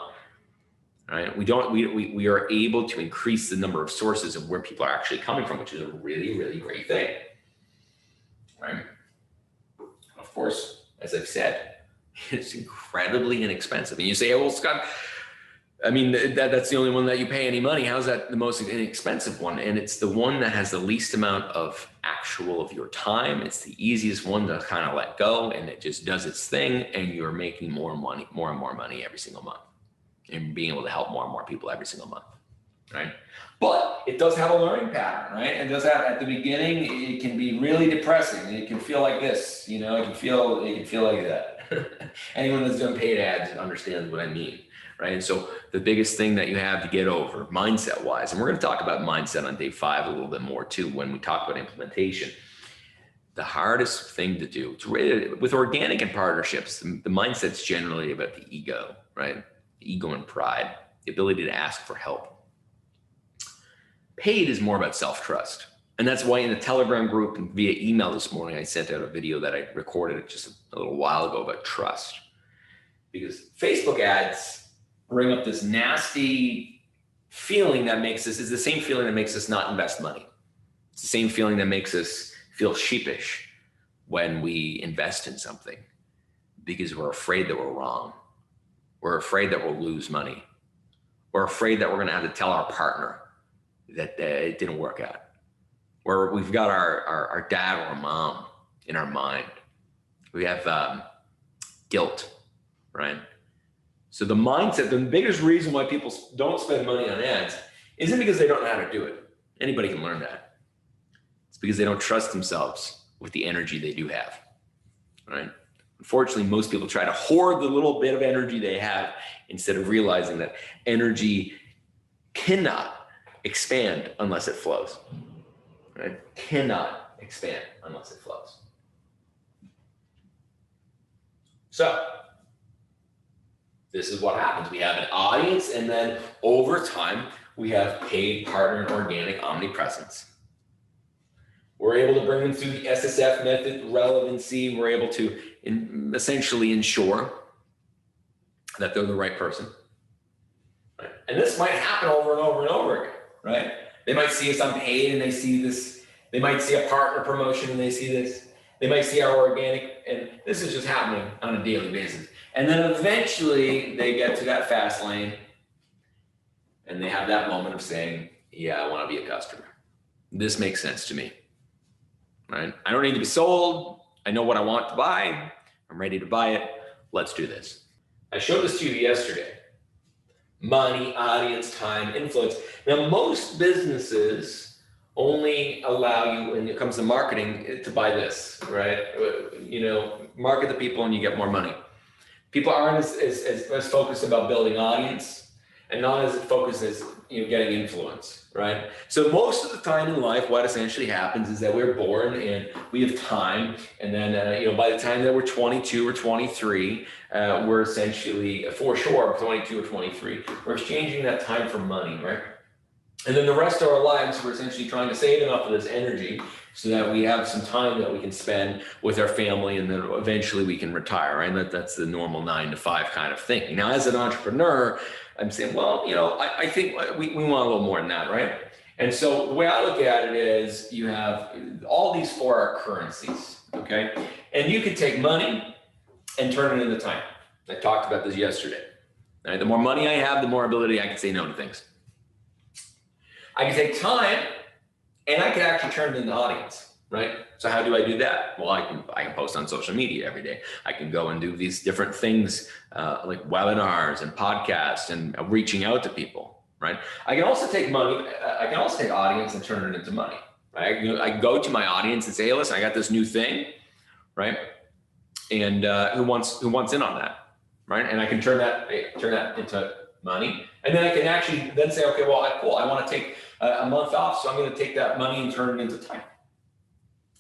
Right? We are able to increase the number of sources of where people are actually coming from, which is a really, really great thing. Right? Of course, as I've said, it's incredibly inexpensive. And you say, oh, well, Scott, that's the only one that you pay any money. How's that the most inexpensive one? And it's the one that has the least amount of of your time. It's the easiest one to kind of let go, and it just does its thing, and you're making more and more money every single month, and being able to help more and more people every single month, right? But it does have a learning pattern, right? It does have, at the beginning, it can be really depressing. It can feel like this, it can feel like that. Anyone that's done paid ads understands what I mean, right? And so the biggest thing that you have to get over mindset wise, and we're going to talk about mindset on day 5 a little bit more too when we talk about implementation. The hardest thing to do with organic and partnerships, the mindset's generally about the ego, right? Ego and pride, the ability to ask for help. Paid is more about self-trust. And that's why in the Telegram group and via email this morning, I sent out a video that I recorded just a little while ago about trust. Because Facebook ads bring up this nasty feeling that makes us, is the same feeling that makes us not invest money. It's the same feeling that makes us feel sheepish when we invest in something, because we're afraid that we're wrong. We're afraid that we'll lose money. We're afraid that we're going to have to tell our partner that it didn't work out. Where we've got our dad or our mom in our mind. We have guilt, right? So the mindset, the biggest reason why people don't spend money on ads isn't because they don't know how to do it. Anybody can learn that. It's because they don't trust themselves with the energy they do have, right? Unfortunately, most people try to hoard the little bit of energy they have instead of realizing that energy cannot expand unless it flows, right? Cannot expand unless it flows. So this is what happens. We have an audience, and then over time, we have paid, partner, and organic omnipresence. We're able to bring them through the SSF method, relevancy. We're able to essentially ensure that they're the right person, right? And this might happen over and over and over again, right? They might see us unpaid and they see this. They might see a partner promotion and they see this. They might see our organic, and this is just happening on a daily basis. And then eventually they get to that fast lane and they have that moment of saying, yeah, I want to be a customer. This makes sense to me, right? I don't need to be sold. I know what I want to buy. I'm ready to buy it. Let's do this. I showed this to you yesterday. Money, audience, time, influence. Now, most businesses only allow you, when it comes to marketing, to buy this, right? You know, market the people and you get more money. People aren't as focused about building audience and not as focused as, you know, getting influence, right? So most of the time in life, what essentially happens is that we're born and we have time. And then, you know, by the time that we're 22 or 23, we're essentially, for sure, 22 or 23, we're exchanging that time for money, right? And then the rest of our lives, we're essentially trying to save enough of this energy so that we have some time that we can spend with our family, and then eventually we can retire, right? That's the normal 9 to 5 kind of thing. Now, as an entrepreneur, I'm saying, well, you know, I think we want a little more than that, right? And so the way I look at it is you have all these 4 currencies, okay? And you can take money and turn it into time. I talked about this yesterday. Right? The more money I have, the more ability I can say no to things. I can take time and I can actually turn it into audience, right? So how do I do that? Well, I can post on social media every day. I can go and do these different things like webinars and podcasts and reaching out to people, right? I can also take money. I can also take audience and turn it into money, right? I can go to my audience and say, hey, listen, I got this new thing, right? And who wants in on that, right? And I can turn that into money. And then I can actually then say, okay, well, cool. I want to take a month off, so I'm going to take that money and turn it into time.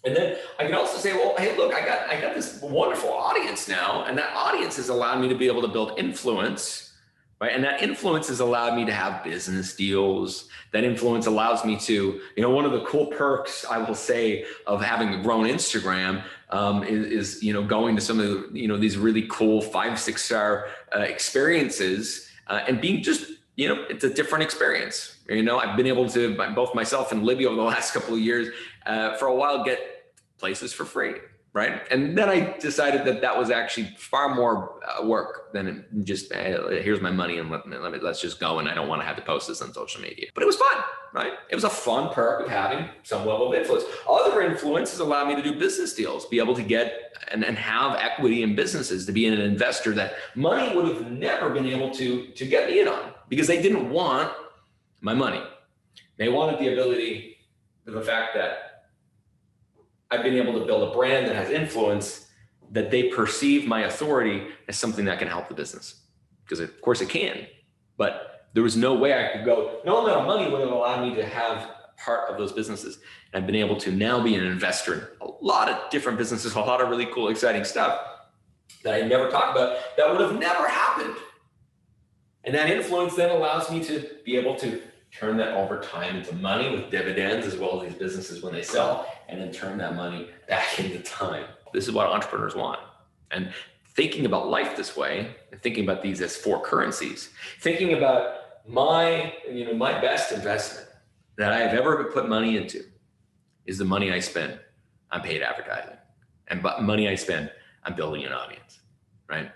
And then I can also say, well, hey, look, I got this wonderful audience now, and that audience has allowed me to be able to build influence, right? And that influence has allowed me to have business deals. That influence allows me to, you know, one of the cool perks I will say of having a grown Instagram is you know, going to some of the, you know, these really cool 5-6 star experiences and being just, you know, it's a different experience. You know, I've been able to, both myself and Libby over the last couple of years, for a while, get places for free, right? And then I decided that was actually far more work than just, hey, here's my money and let's just go, and I don't want to have to post this on social media. But it was fun, right? It was a fun perk of having some level of influence. Other influences allow me to do business deals, be able to get and have equity in businesses, to be an investor that money would have never been able to get me in on, because they didn't want my money. They wanted the ability, the fact that I've been able to build a brand that has influence, that they perceive my authority as something that can help the business. Because of course it can, but there was no way I could go, no amount of money would have allowed me to have part of those businesses. And I've been able to now be an investor in a lot of different businesses, a lot of really cool, exciting stuff that I never talked about, that would have never happened. And that influence then allows me to be able to turn that over time into money with dividends, as well as these businesses when they sell, and then turn that money back into time. This is what entrepreneurs want. And thinking about life this way, and thinking about these as 4 currencies, thinking about my best investment that I have ever put money into is the money I spend on paid advertising, and money I spend on building an audience, right?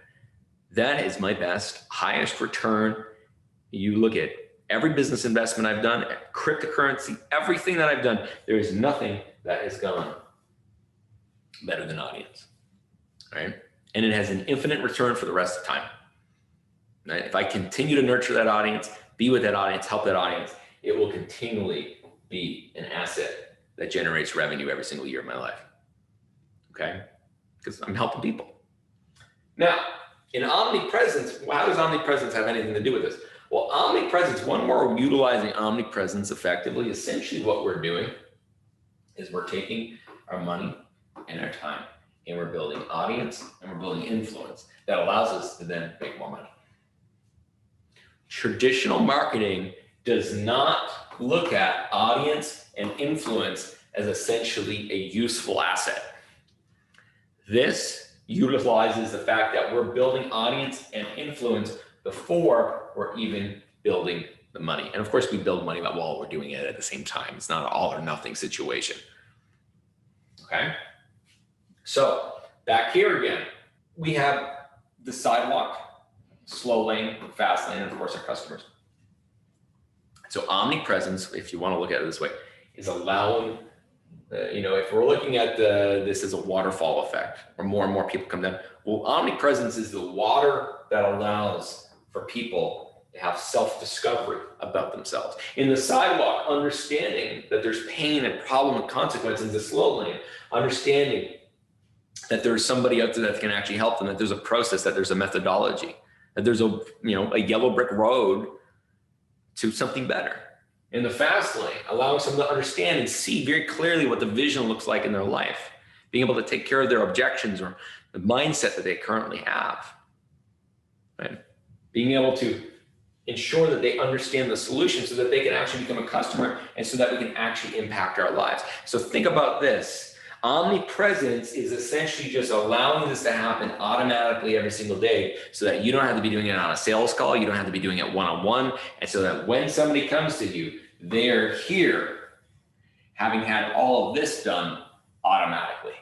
That is my best, highest return. You look at every business investment I've done, cryptocurrency, everything that I've done, there is nothing that has gone better than audience, right? And it has an infinite return for the rest of time, right? If I continue to nurture that audience, be with that audience, help that audience, it will continually be an asset that generates revenue every single year of my life, okay? Because I'm helping people. Now, in Omnipresence, how does Omnipresence have anything to do with this? Well, Omnipresence, when we're utilizing Omnipresence effectively, essentially what we're doing is we're taking our money and our time, and we're building audience and we're building influence that allows us to then make more money. Traditional marketing does not look at audience and influence as essentially a useful asset. This utilizes the fact that we're building audience and influence before we're even building the money. And of course we build money while we're doing it at the same time. It's not an all or nothing situation. Okay. So back here again, we have the sidewalk, slow lane, fast lane, and of course our customers. So omnipresence, if you want to look at it this way, is allowing, if we're looking at this as a waterfall effect, where more and more people come down, well, omnipresence is the water that allows for people to have self-discovery about themselves. In the sidewalk, understanding that there's pain and problem and consequence. In the slow lane, understanding that there's somebody out there that can actually help them, that there's a process, that there's a methodology, that there's a yellow brick road to something better. In the fast lane, allowing someone to understand and see very clearly what the vision looks like in their life, being able to take care of their objections or the mindset that they currently have, right? Being able to ensure that they understand the solution so that they can actually become a customer and so that we can actually impact our lives. So think about this. Omnipresence is essentially just allowing this to happen automatically every single day so that you don't have to be doing it on a sales call. You don't have to be doing it one-on-one. And so that when somebody comes to you, they're here having had all of this done automatically.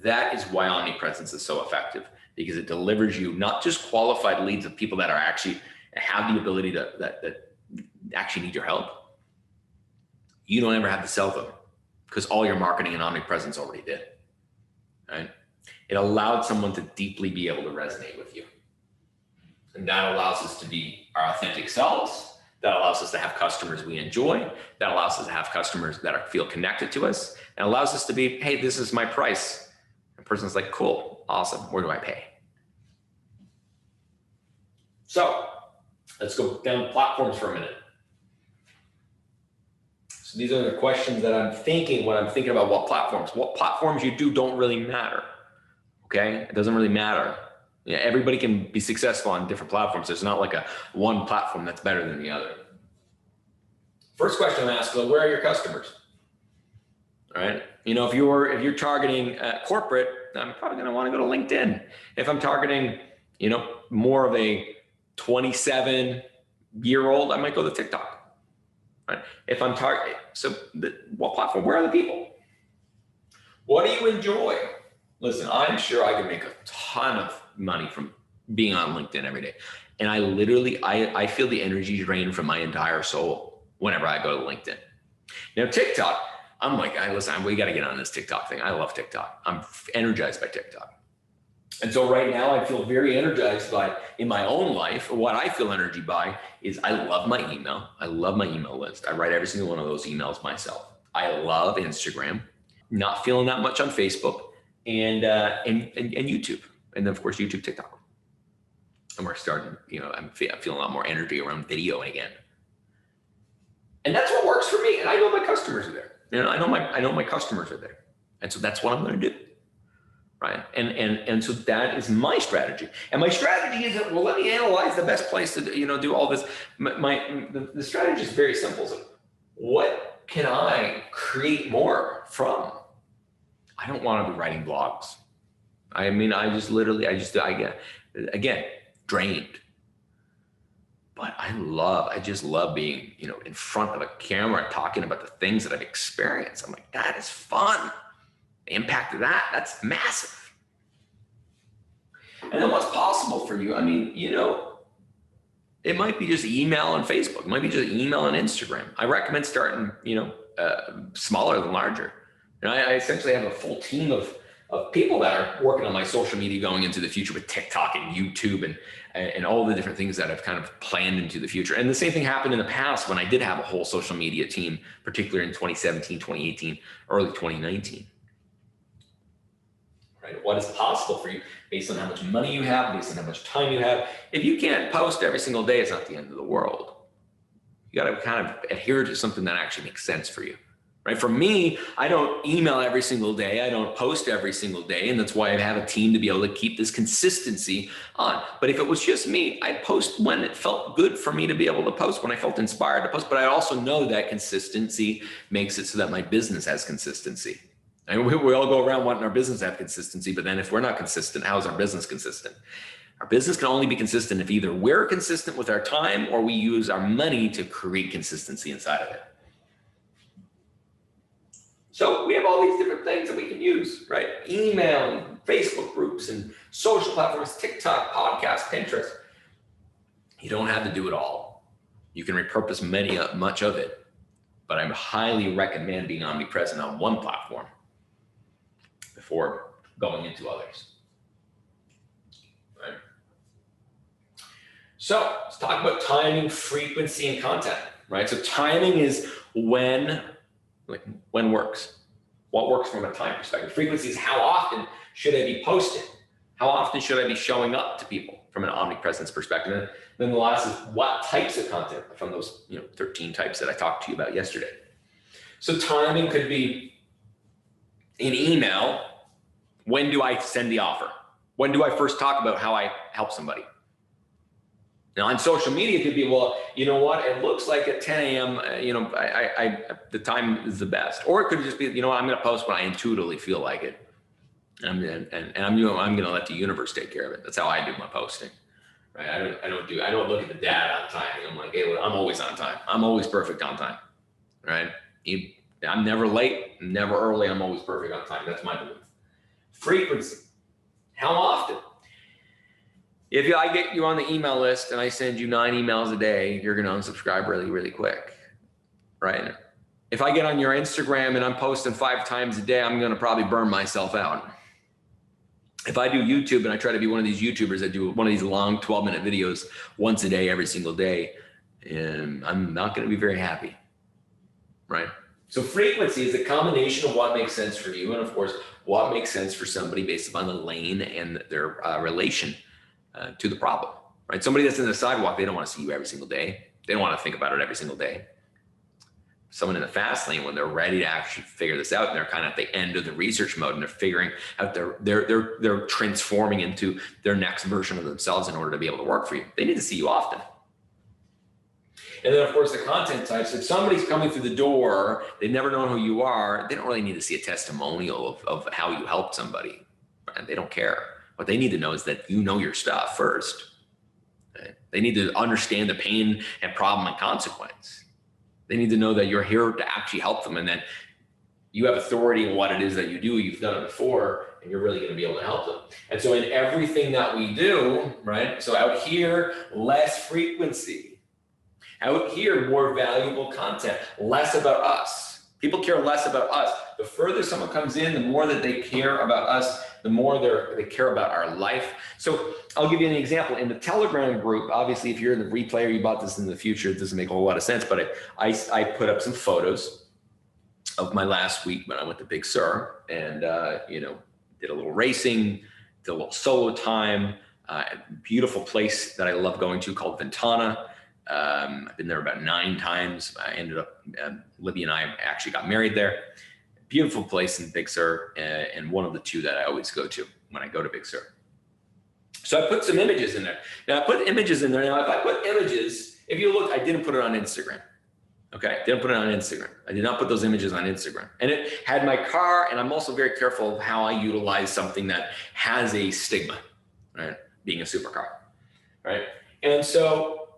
That is why omnipresence is so effective, because it delivers you not just qualified leads of people that are actually have the ability that actually need your help. You don't ever have to sell them, because all your marketing and omnipresence already did, right? It allowed someone to deeply be able to resonate with you. And that allows us to be our authentic selves. That allows us to have customers we enjoy. That allows us to have customers that feel connected to us. And allows us to be, hey, this is my price. The person's like, cool, awesome, where do I pay? So let's go down platforms for a minute. So these are the questions that I'm thinking when I'm thinking about what platforms you do don't really matter. Okay, it doesn't really matter. Yeah, everybody can be successful on different platforms. There's not like one platform that's better than the other. First question I ask, well, where are your customers? All right, if you're targeting corporate, I'm probably going to want to go to LinkedIn. If I'm targeting, more of a 27-year-old, I might go to TikTok. Right? If I'm targeting, what platform? Where are the people? What do you enjoy? Listen, I'm sure I can make a ton of money from being on LinkedIn every day. And I literally, I feel the energy drain from my entire soul whenever I go to LinkedIn. Now, TikTok, I'm like, listen, we got to get on this TikTok thing. I love TikTok. I'm energized by TikTok. And so right now I feel very energized by, in my own life, what I feel energy by is I love my email. I love my email list. I write every single one of those emails myself. I love Instagram, not feeling that much on Facebook and YouTube. And then of course, YouTube, TikTok. And we're starting, I'm feeling a lot more energy around video again. And that's what works for me. And I know my customers are there. I know my customers are there. And so that's what I'm going to do. Right. And so that is my strategy. And my strategy is that, well, let me analyze the best place to, do all this. The strategy is very simple. So what can I create more from? I don't want to be writing blogs. I get, again, drained. But I just love being, in front of a camera talking about the things that I've experienced. I'm like, that is fun. The impact of that's massive. And then what's possible for you? It might be just email and Facebook. It might be just email and Instagram. I recommend starting, smaller than larger. I essentially have a full team of people that are working on my social media going into the future with TikTok and YouTube and all the different things that I've kind of planned into the future. And the same thing happened in the past when I did have a whole social media team, particularly in 2017, 2018, early 2019. Right? What is possible for you based on how much money you have, based on how much time you have. If you can't post every single day, it's not the end of the world. You got to kind of adhere to something that actually makes sense for you. Right? For me, I don't email every single day. I don't post every single day. And that's why I have a team to be able to keep this consistency on. But if it was just me, I'd post when it felt good for me to be able to post, when I felt inspired to post. But I also know that consistency makes it so that my business has consistency. And we all go around wanting our business to have consistency, but then if we're not consistent, how is our business consistent? Our business can only be consistent if either we're consistent with our time or we use our money to create consistency inside of it. So we have all these different things that we can use, right? Email, and Facebook groups, and social platforms, TikTok, podcast, Pinterest. You don't have to do it all. You can repurpose much of it, but I highly recommend being omnipresent on one platform before going into others. Right? So let's talk about timing, frequency, and content, right? So timing is when works. What works from a time perspective? Frequency is how often should I be posting? How often should I be showing up to people from an omnipresence perspective? And then the last is what types of content from those 13 types that I talked to you about yesterday. So timing could be in email. When do I send the offer? When do I first talk about how I help somebody? Now on social media, it could be, well, you know what? It looks like at 10 a.m., the time is the best. Or it could just be, I'm going to post when I intuitively feel like it. And I'm going to let the universe take care of it. That's how I do my posting, right? I don't look at the data on timing. I'm like, hey, I'm always on time. I'm always perfect on time, right? I'm never late, never early. I'm always perfect on time. That's my belief. Frequency. How often? If I get you on the email list and I send you 9 emails a day, you're going to unsubscribe really, really quick, right? If I get on your Instagram and I'm posting 5 times a day, I'm going to probably burn myself out. If I do YouTube and I try to be one of these YouTubers that do one of these long 12-minute videos once a day, every single day, and I'm not going to be very happy, right? So frequency is a combination of what makes sense for you and, of course, what makes sense for somebody based upon the lane and their relation to the problem, right? Somebody that's in the sidewalk, they don't want to see you every single day. They don't want to think about it every single day. Someone in the fast lane, when they're ready to actually figure this out and they're kind of at the end of the research mode and they're figuring out they're transforming into their next version of themselves in order to be able to work for you. They need to see you often. And then, of course, the content types. If somebody's coming through the door, they've never known who you are, they don't really need to see a testimonial of how you helped somebody. Right? They don't care. What they need to know is that you know your stuff first. Right? They need to understand the pain and problem and consequence. They need to know that you're here to actually help them and that you have authority in what it is that you do. You've done it before, and you're really going to be able to help them. And so in everything that we do, right? So out here, less frequency. Out here, more valuable content, less about us. People care less about us. The further someone comes in, the more that they care about us, the more they care about our life. So I'll give you an example. In the Telegram group, obviously, if you're in the replay or you bought this in the future, it doesn't make a whole lot of sense, but I put up some photos of my last week when I went to Big Sur and, did a little racing, did a little solo time, beautiful place that I love going to called Ventana. I've been there about 9 times. I ended up, Libby and I actually got married there. Beautiful place in Big Sur, and one of the 2 that I always go to when I go to Big Sur. So I put some images in there. Now I put images in there. Now if I put images, if you look, I didn't put it on Instagram. Okay, didn't put it on Instagram. I did not put those images on Instagram. And it had my car, and I'm also very careful of how I utilize something that has a stigma, right? Being a supercar, right? And so,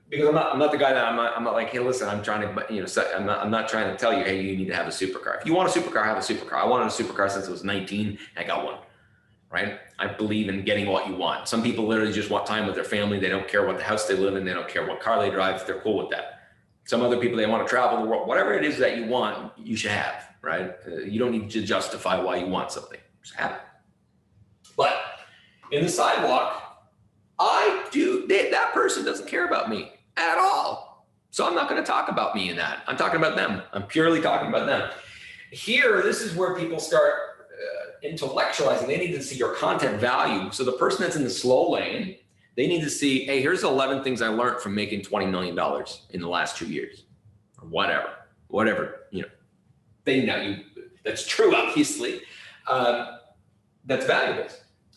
because I'm not the guy that I'm not like, hey, listen, I'm trying to, I'm not trying to tell you, hey, you need to have a supercar. If you want a supercar, have a supercar. I wanted a supercar since I was 19, and I got one, right? I believe in getting what you want. Some people literally just want time with their family. They don't care what the house they live in. They don't care what car they drive. They're cool with that. Some other people, they want to travel the world. Whatever it is that you want, you should have, right? You don't need to justify why you want something. Just have it. But in the sidewalk, that person doesn't care about me at all. So I'm not going to talk about me in that. I'm talking about them. I'm purely talking about them. Here, this is where people start intellectualizing. They need to see your content value. So the person that's in the slow lane, they need to see, hey, here's 11 things I learned from making $20 million in the last 2 years, or whatever, they know you. That's true, obviously. That's valuable.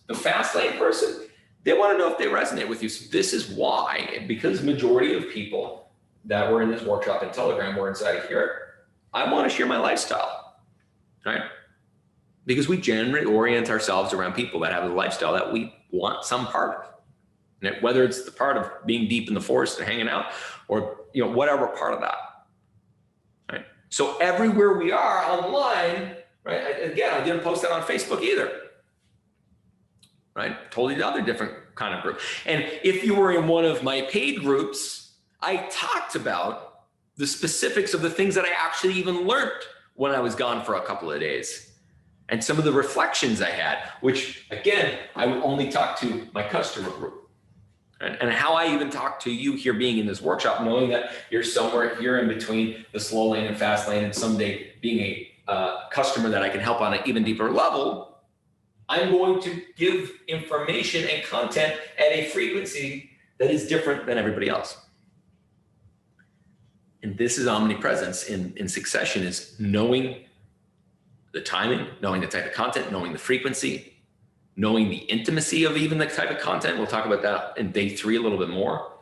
The fast lane person, they want to know if they resonate with you. So this is why, because majority of people that were in this workshop in Telegram were inside of here, I want to share my lifestyle, right? Because we generally orient ourselves around people that have a lifestyle that we want some part of, whether it's the part of being deep in the forest and hanging out, or whatever part of that. Right? So everywhere we are online, right? Again, I didn't post that on Facebook either. Right? Totally the other different kind of group. And if you were in one of my paid groups, I talked about the specifics of the things that I actually even learned when I was gone for a couple of days. And some of the reflections I had, which again, I would only talk to my customer group. And how I even talk to you here being in this workshop, knowing that you're somewhere here in between the slow lane and fast lane, and someday being a customer that I can help on an even deeper level, I'm going to give information and content at a frequency that is different than everybody else. And this is omnipresence in succession, is knowing the timing, knowing the type of content, knowing the frequency, knowing the intimacy of even the type of content. We'll talk about that in day 3 a little bit more.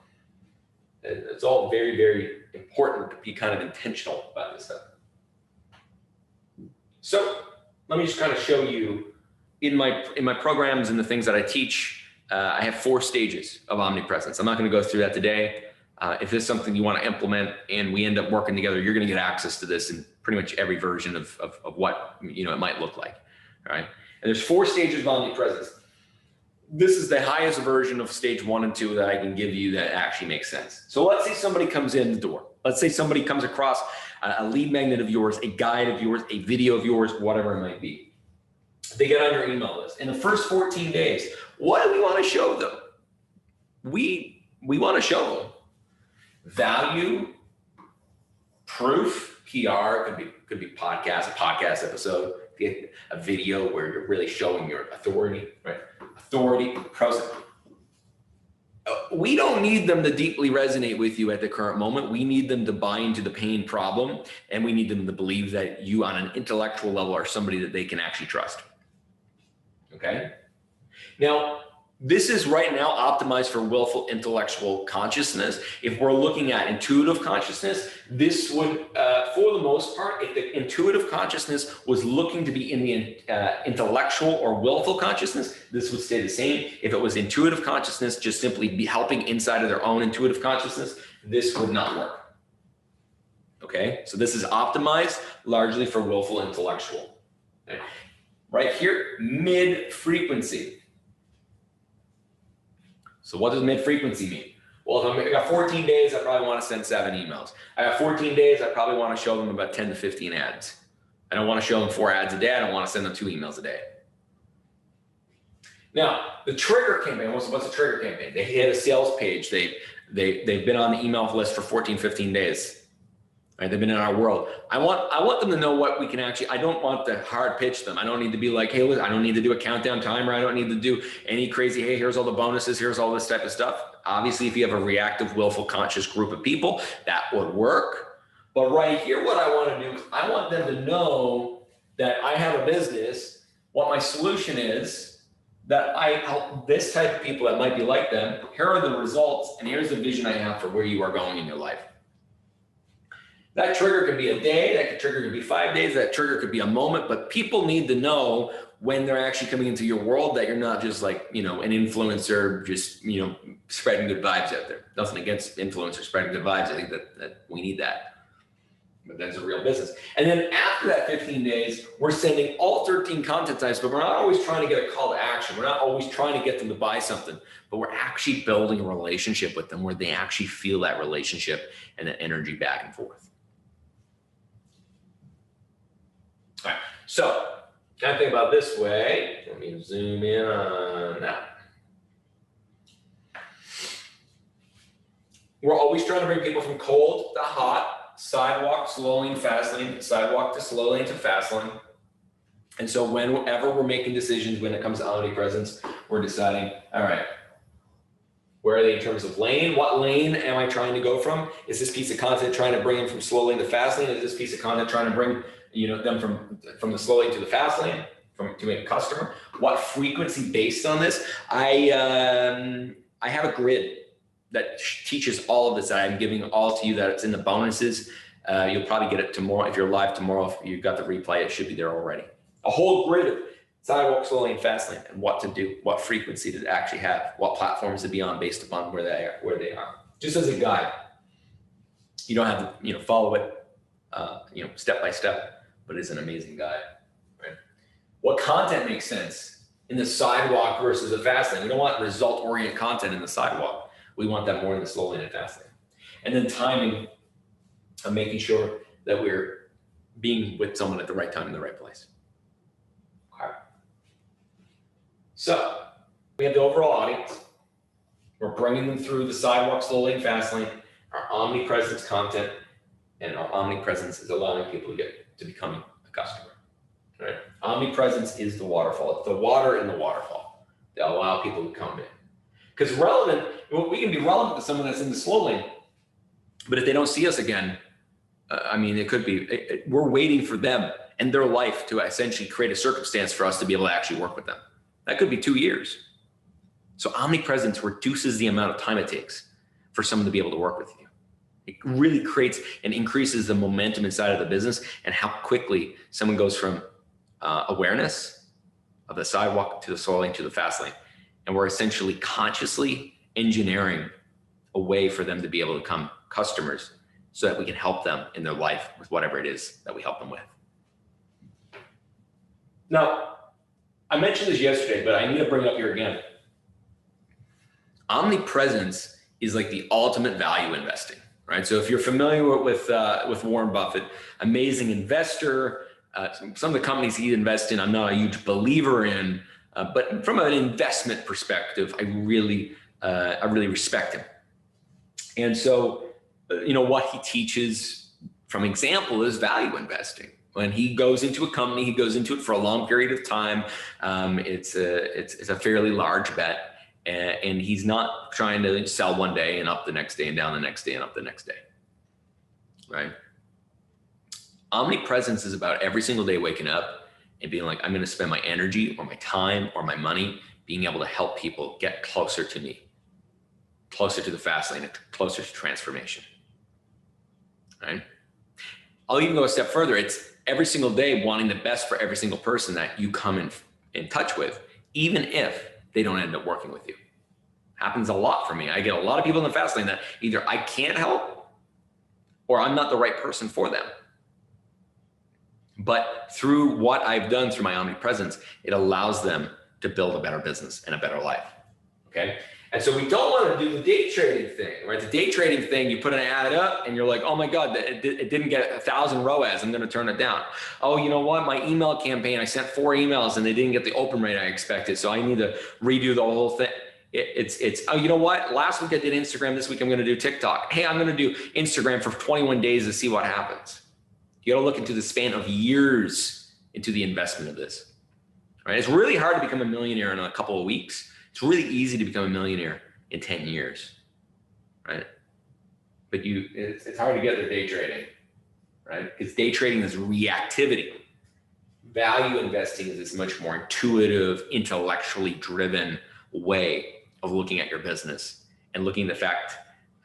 And it's all very, very important to be kind of intentional about this stuff. So let me just kind of show you in my programs and the things that I teach, I have 4 stages of omnipresence. I'm not going to go through that today. If this is something you want to implement and we end up working together, you're going to get access to this in pretty much every version of what it might look like. All right. And there's 4 stages of omnipresence. This is the highest version of stage 1 and 2 that I can give you that actually makes sense. So let's say somebody comes in the door. Let's say somebody comes across a lead magnet of yours, a guide of yours, a video of yours, whatever it might be. They get on your email list. In the first 14 days, what do we want to show them? We want to show them value, proof, PR, could be a podcast episode, a video where you're really showing your authority, right? Authority, present. We don't need them to deeply resonate with you at the current moment. We need them to buy into the pain problem, and we need them to believe that you on an intellectual level are somebody that they can actually trust. Okay? Now, this is right now optimized for willful intellectual consciousness. If we're looking at intuitive consciousness, this would, for the most part, if the intuitive consciousness was looking to be in the intellectual or willful consciousness, this would stay the same. If it was intuitive consciousness, just simply be helping inside of their own intuitive consciousness, this would not work. Okay, so this is optimized largely for willful intellectual. Okay. Right here, mid-frequency. So what does mid-frequency mean? Well, if I got 14 days, I probably want to send 7 emails. I got 14 days, I probably want to show them about 10 to 15 ads. I don't want to show them 4 ads a day. I don't want to send them 2 emails a day. Now, the trigger campaign, what's a trigger campaign? They hit a sales page. They've been on the email list for 14, 15 days. Right? They've been in our world. I want them to know what we can actually, I don't want to hard pitch them. I don't need to be like, hey, listen, I don't need to do a countdown timer. I don't need to do any crazy, hey, here's all the bonuses. Here's all this type of stuff. Obviously, if you have a reactive, willful, conscious group of people, that would work. But right here, what I want to do is I want them to know that I have a business, what my solution is, that I help this type of people that might be like them. Here are the results, and here's the vision I have for where you are going in your life. That trigger could be a day, that trigger could be 5 days, that trigger could be a moment, but people need to know when they're actually coming into your world that you're not just like, an influencer, just, spreading good vibes out there. Nothing against influencers spreading good vibes. I think that we need that. But that's a real business. And then after that 15 days, we're sending all 13 content types, but we're not always trying to get a call to action. We're not always trying to get them to buy something, but we're actually building a relationship with them where they actually feel that relationship and the energy back and forth. All right, so kind of think about this way. Let me zoom in on that. We're always trying to bring people from cold to hot, sidewalk, slow lane, fast lane, sidewalk to slow lane to fast lane. And so whenever we're making decisions when it comes to omnipresence, we're deciding, all right, where are they in terms of lane? What lane am I trying to go from? Is this piece of content trying to bring them from slow lane to fast lane? Is this piece of content trying to bring them from the slow lane to the fast lane, to make a customer? What frequency based on this? I have a grid that teaches all of this that I'm giving all to you, that it's in the bonuses. You'll probably get it tomorrow. If you're live tomorrow, if you've got the replay, it should be there already. A whole grid of Sidewalk, slow lane, fast lane, and what to do, what frequency to actually have, what platforms to be on based upon where they are. Just as a guide. You don't have to, follow it, step by step, but it's an amazing guide, right? What content makes sense in the sidewalk versus the fast lane? We don't want result-oriented content in the sidewalk. We want that more in the slow lane and fast lane. And then timing of making sure that we're being with someone at the right time in the right place. Okay. So we have the overall audience. We're bringing them through the sidewalk, slow lane, fast lane, our omnipresence content, and our omnipresence is allowing people to get to becoming a customer. Right? Omnipresence is the waterfall. It's the water in the waterfall that allow people to come in. Because we can be relevant to someone that's in the slow lane, but if they don't see us again, it could be, we're waiting for them and their life to essentially create a circumstance for us to be able to actually work with them. That could be 2 years. So omnipresence reduces the amount of time it takes for someone to be able to work with you. It really creates and increases the momentum inside of the business and how quickly someone goes from awareness of the sidewalk to the slow lane to the fast lane. And we're essentially consciously engineering a way for them to be able to become customers so that we can help them in their life with whatever it is that we help them with. Now, I mentioned this yesterday, but I need to bring it up here again. Omnipresence is like the ultimate value investing, right? So if you're familiar with Warren Buffett, amazing investor, some of the companies he invests in, I'm not a huge believer in, but from an investment perspective, I really respect him. And so, what he teaches from example is value investing. When he goes into a company, he goes into it for a long period of time. It's a fairly large bet. And he's not trying to sell one day and up the next day and down the next day and up the next day, right? Omnipresence is about every single day waking up and being like, I'm going to spend my energy or my time or my money being able to help people get closer to me, closer to the fast lane, closer to transformation, right? I'll even go a step further. It's every single day wanting the best for every single person that you come in touch with, even if they don't end up working with you. Happens a lot for me. I get a lot of people in the fast lane that either I can't help or I'm not the right person for them. But through what I've done through my omnipresence, it allows them to build a better business and a better life. Okay. And so we don't want to do the day trading thing, right? The day trading thing, you put an ad up and you're like, oh my God, it didn't get 1,000 ROAS. I'm going to turn it down. Oh, you know what? My email campaign, I sent 4 emails and they didn't get the open rate I expected. So I need to redo the whole thing. Oh, you know what? Last week I did Instagram. This week I'm going to do TikTok. Hey, I'm going to do Instagram for 21 days to see what happens. You got to look into the span of years into the investment of this, right? It's really hard to become a millionaire in a couple of weeks. It's really easy to become a millionaire in 10 years, right? But it's hard to get the day trading, right? Because day trading is reactivity. Value investing is this much more intuitive, intellectually driven way of looking at your business and looking at the fact,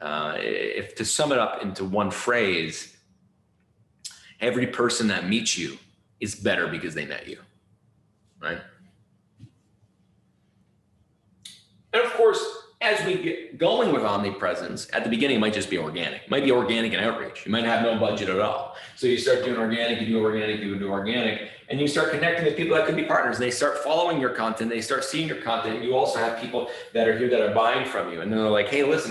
if to sum it up into one phrase, every person that meets you is better because they met you, right? And of course, as we get going with omnipresence, at the beginning, it might just be organic. It might be organic and outreach. You might have no budget at all. So you start doing organic, you do organic, and you start connecting with people that could be partners. They start following your content. They start seeing your content. And you also have people that are here that are buying from you. And they're like, hey, listen,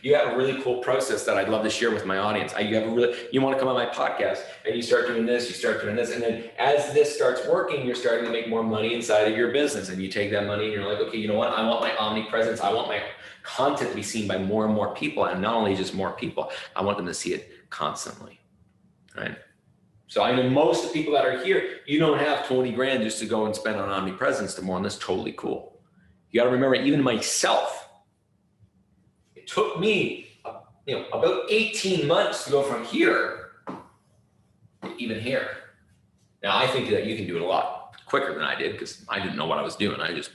you have a really cool process that I'd love to share with my audience. You want to come on my podcast, and you start doing this, And then as this starts working, you're starting to make more money inside of your business. And you take that money and you're like, okay, you know what? I want my omnipresence. I want my content to be seen by more and more people. And not only just more people, I want them to see it constantly, right? So I know most of the people that are here, you don't have 20 grand just to go and spend on omnipresence tomorrow, and that's totally cool. You got to remember, even myself, it took me, about 18 months to go from here to even here. Now I think that you can do it a lot quicker than I did because I didn't know what I was doing. I was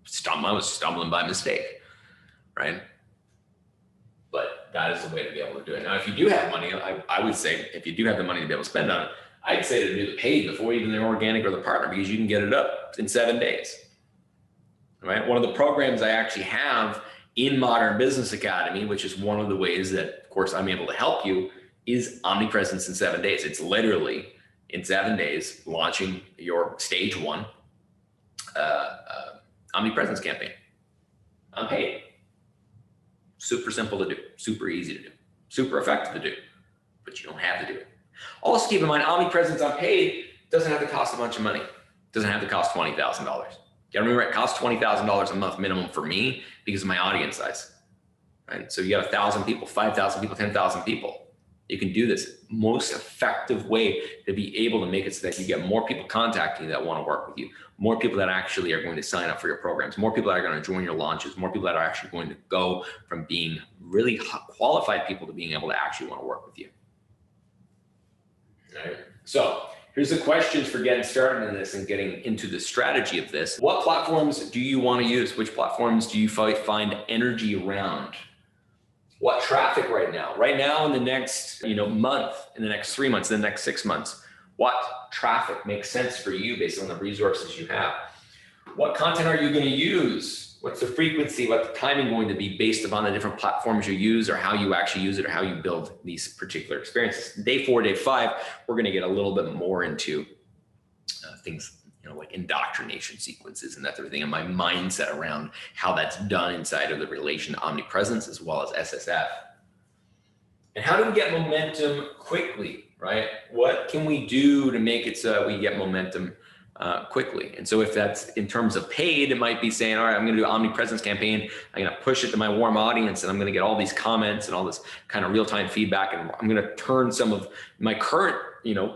stumbling by mistake, right? But that is the way to be able to do it. Now, if you do have money, I would say if you do have the money to be able to spend on it, I'd say to do the paid before even the organic or the partner, because you can get it up in 7 days. Right? One of the programs I actually have in Modern Business Academy, which is one of the ways that, of course, I'm able to help you, is Omnipresence in 7 days. It's literally in 7 days launching your stage 1 Omnipresence campaign. Unpaid. Super simple to do, super easy to do, super effective to do, but you don't have to do it. Also keep in mind, Omnipresence Unpaid doesn't have to cost a bunch of money. It doesn't have to cost $20,000. You gotta remember, it costs $20,000 a month minimum for me because of my audience size, right? So you got 1,000 people, 5,000 people, 10,000 people. You can do this. Most effective way to be able to make it so that you get more people contacting you that want to work with you, more people that actually are going to sign up for your programs, more people that are going to join your launches, more people that are actually going to go from being really qualified people to being able to actually want to work with you. All right. So here's the questions for getting started in this and getting into the strategy of this. What platforms do you want to use? Which platforms do you find energy around? What traffic right now? Right now in the next month, in the next 3 months, in the next 6 months, what traffic makes sense for you based on the resources you have? What content are you going to use? What's the frequency? What's the timing going to be based upon the different platforms you use, or how you actually use it, or how you build these particular experiences? Day 4, day 5, we're going to get a little bit more into things like indoctrination sequences and that sort of thing, and my mindset around how that's done inside of the relation to Omnipresence as well as SSF. And how do we get momentum quickly, right? What can we do to make it so we get momentum quickly? And so if that's in terms of paid, it might be saying, all right, I'm going to do an Omnipresence campaign. I'm going to push it to my warm audience, and I'm going to get all these comments and all this kind of real-time feedback. And I'm going to turn some of my current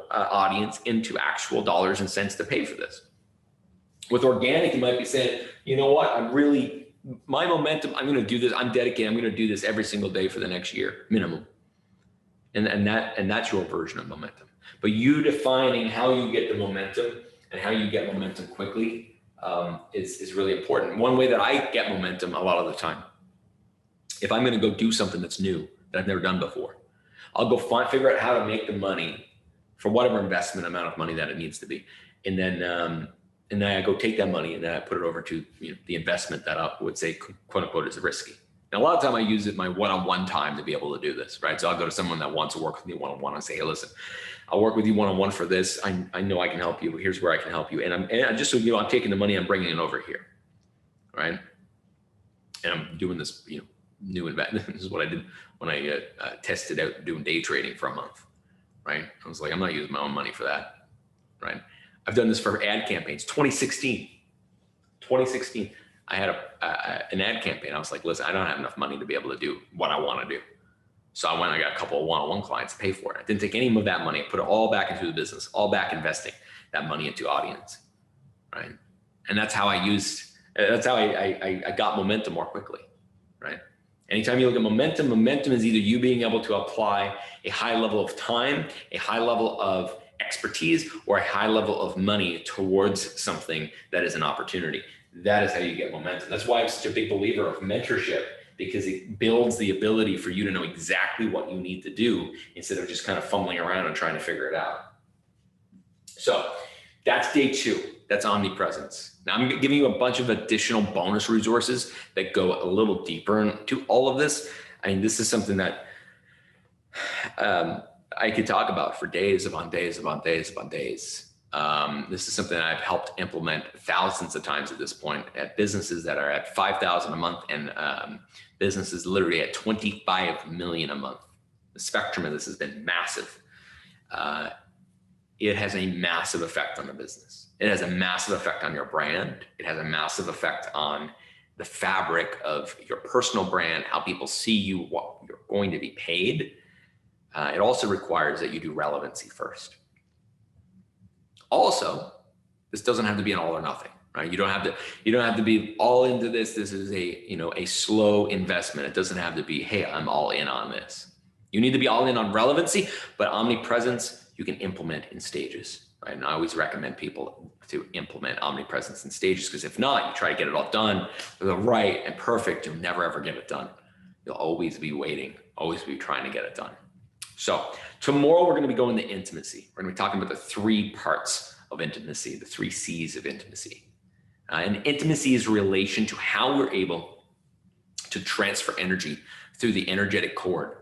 audience into actual dollars and cents to pay for this. With organic, you might be saying, you know what, my momentum, I'm going to do this. I'm dedicated. I'm going to do this every single day for the next year, minimum. And that's your version of momentum. But you defining how you get the momentum and how you get momentum quickly is really important. One way that I get momentum a lot of the time, if I'm going to go do something that's new that I've never done before, I'll go figure out how to make the money for whatever investment amount of money that it needs to be. And then I go take that money and then I put it over to the investment that I would say, quote unquote, is risky. Now, a lot of time I use it my one-on-one time to be able to do this, right? So I'll go to someone that wants to work with me one-on-one and say, hey, listen, I'll work with you one-on-one for this. I know I can help you. Here's where I can help you. And I'm just so I'm taking the money, I'm bringing it over here, right? And I'm doing this, new investment. This is what I did when I tested out doing day trading for a month, right? I was like, I'm not using my own money for that, right? I've done this for ad campaigns. 2016, I had an ad campaign. I was like, listen, I don't have enough money to be able to do what I want to do. So I went, I got a couple of one-on-one clients to pay for it. I didn't take any of that money. I put it all back into the business, all back investing that money into audience, right? And that's how I got momentum more quickly, right? Anytime you look at momentum, momentum is either you being able to apply a high level of time, a high level of expertise, or a high level of money towards something that is an opportunity. That is how you get momentum. That's why I'm such a big believer of mentorship, because it builds the ability for you to know exactly what you need to do instead of just kind of fumbling around and trying to figure it out. So that's day 2. That's Omnipresence. Now I'm giving you a bunch of additional bonus resources that go a little deeper into all of this. I mean, this is something that I could talk about for days upon days upon days upon days. This is something that I've helped implement thousands of times at this point at businesses that are at 5,000 a month and businesses literally at 25 million a month. The spectrum of this has been massive. It has a massive effect on the business. It has a massive effect on your brand. It has a massive effect on the fabric of your personal brand, how people see you, what you're going to be paid. It also requires that you do relevancy first. Also, this doesn't have to be an all or nothing, right? You don't have to be all into this. This is a slow investment. It doesn't have to be, hey, I'm all in on this. You need to be all in on relevancy, but Omnipresence you can implement in stages, right? And I always recommend people to implement Omnipresence in stages, because if not, you try to get it all done right and perfect, you'll never ever get it done. You'll always be waiting, always be trying to get it done. So tomorrow we're going to be going to intimacy. We're going to be talking about the 3 parts of intimacy, the 3 C's of intimacy. And intimacy is relation to how we're able to transfer energy through the energetic cord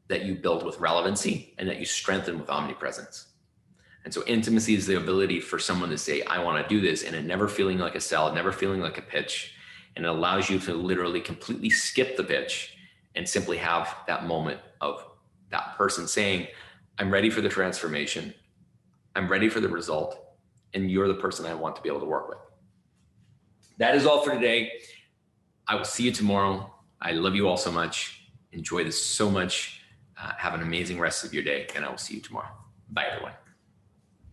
that you build with relevancy and that you strengthen with omnipresence. And so intimacy is the ability for someone to say, I want to do this, and it never feeling like a sell, never feeling like a pitch. And it allows you to literally completely skip the pitch and simply have that moment of that person saying, I'm ready for the transformation. I'm ready for the result. And you're the person I want to be able to work with. That is all for today. I will see you tomorrow. I love you all so much. Enjoy this so much. Have an amazing rest of your day, and I will see you tomorrow. Bye, everyone.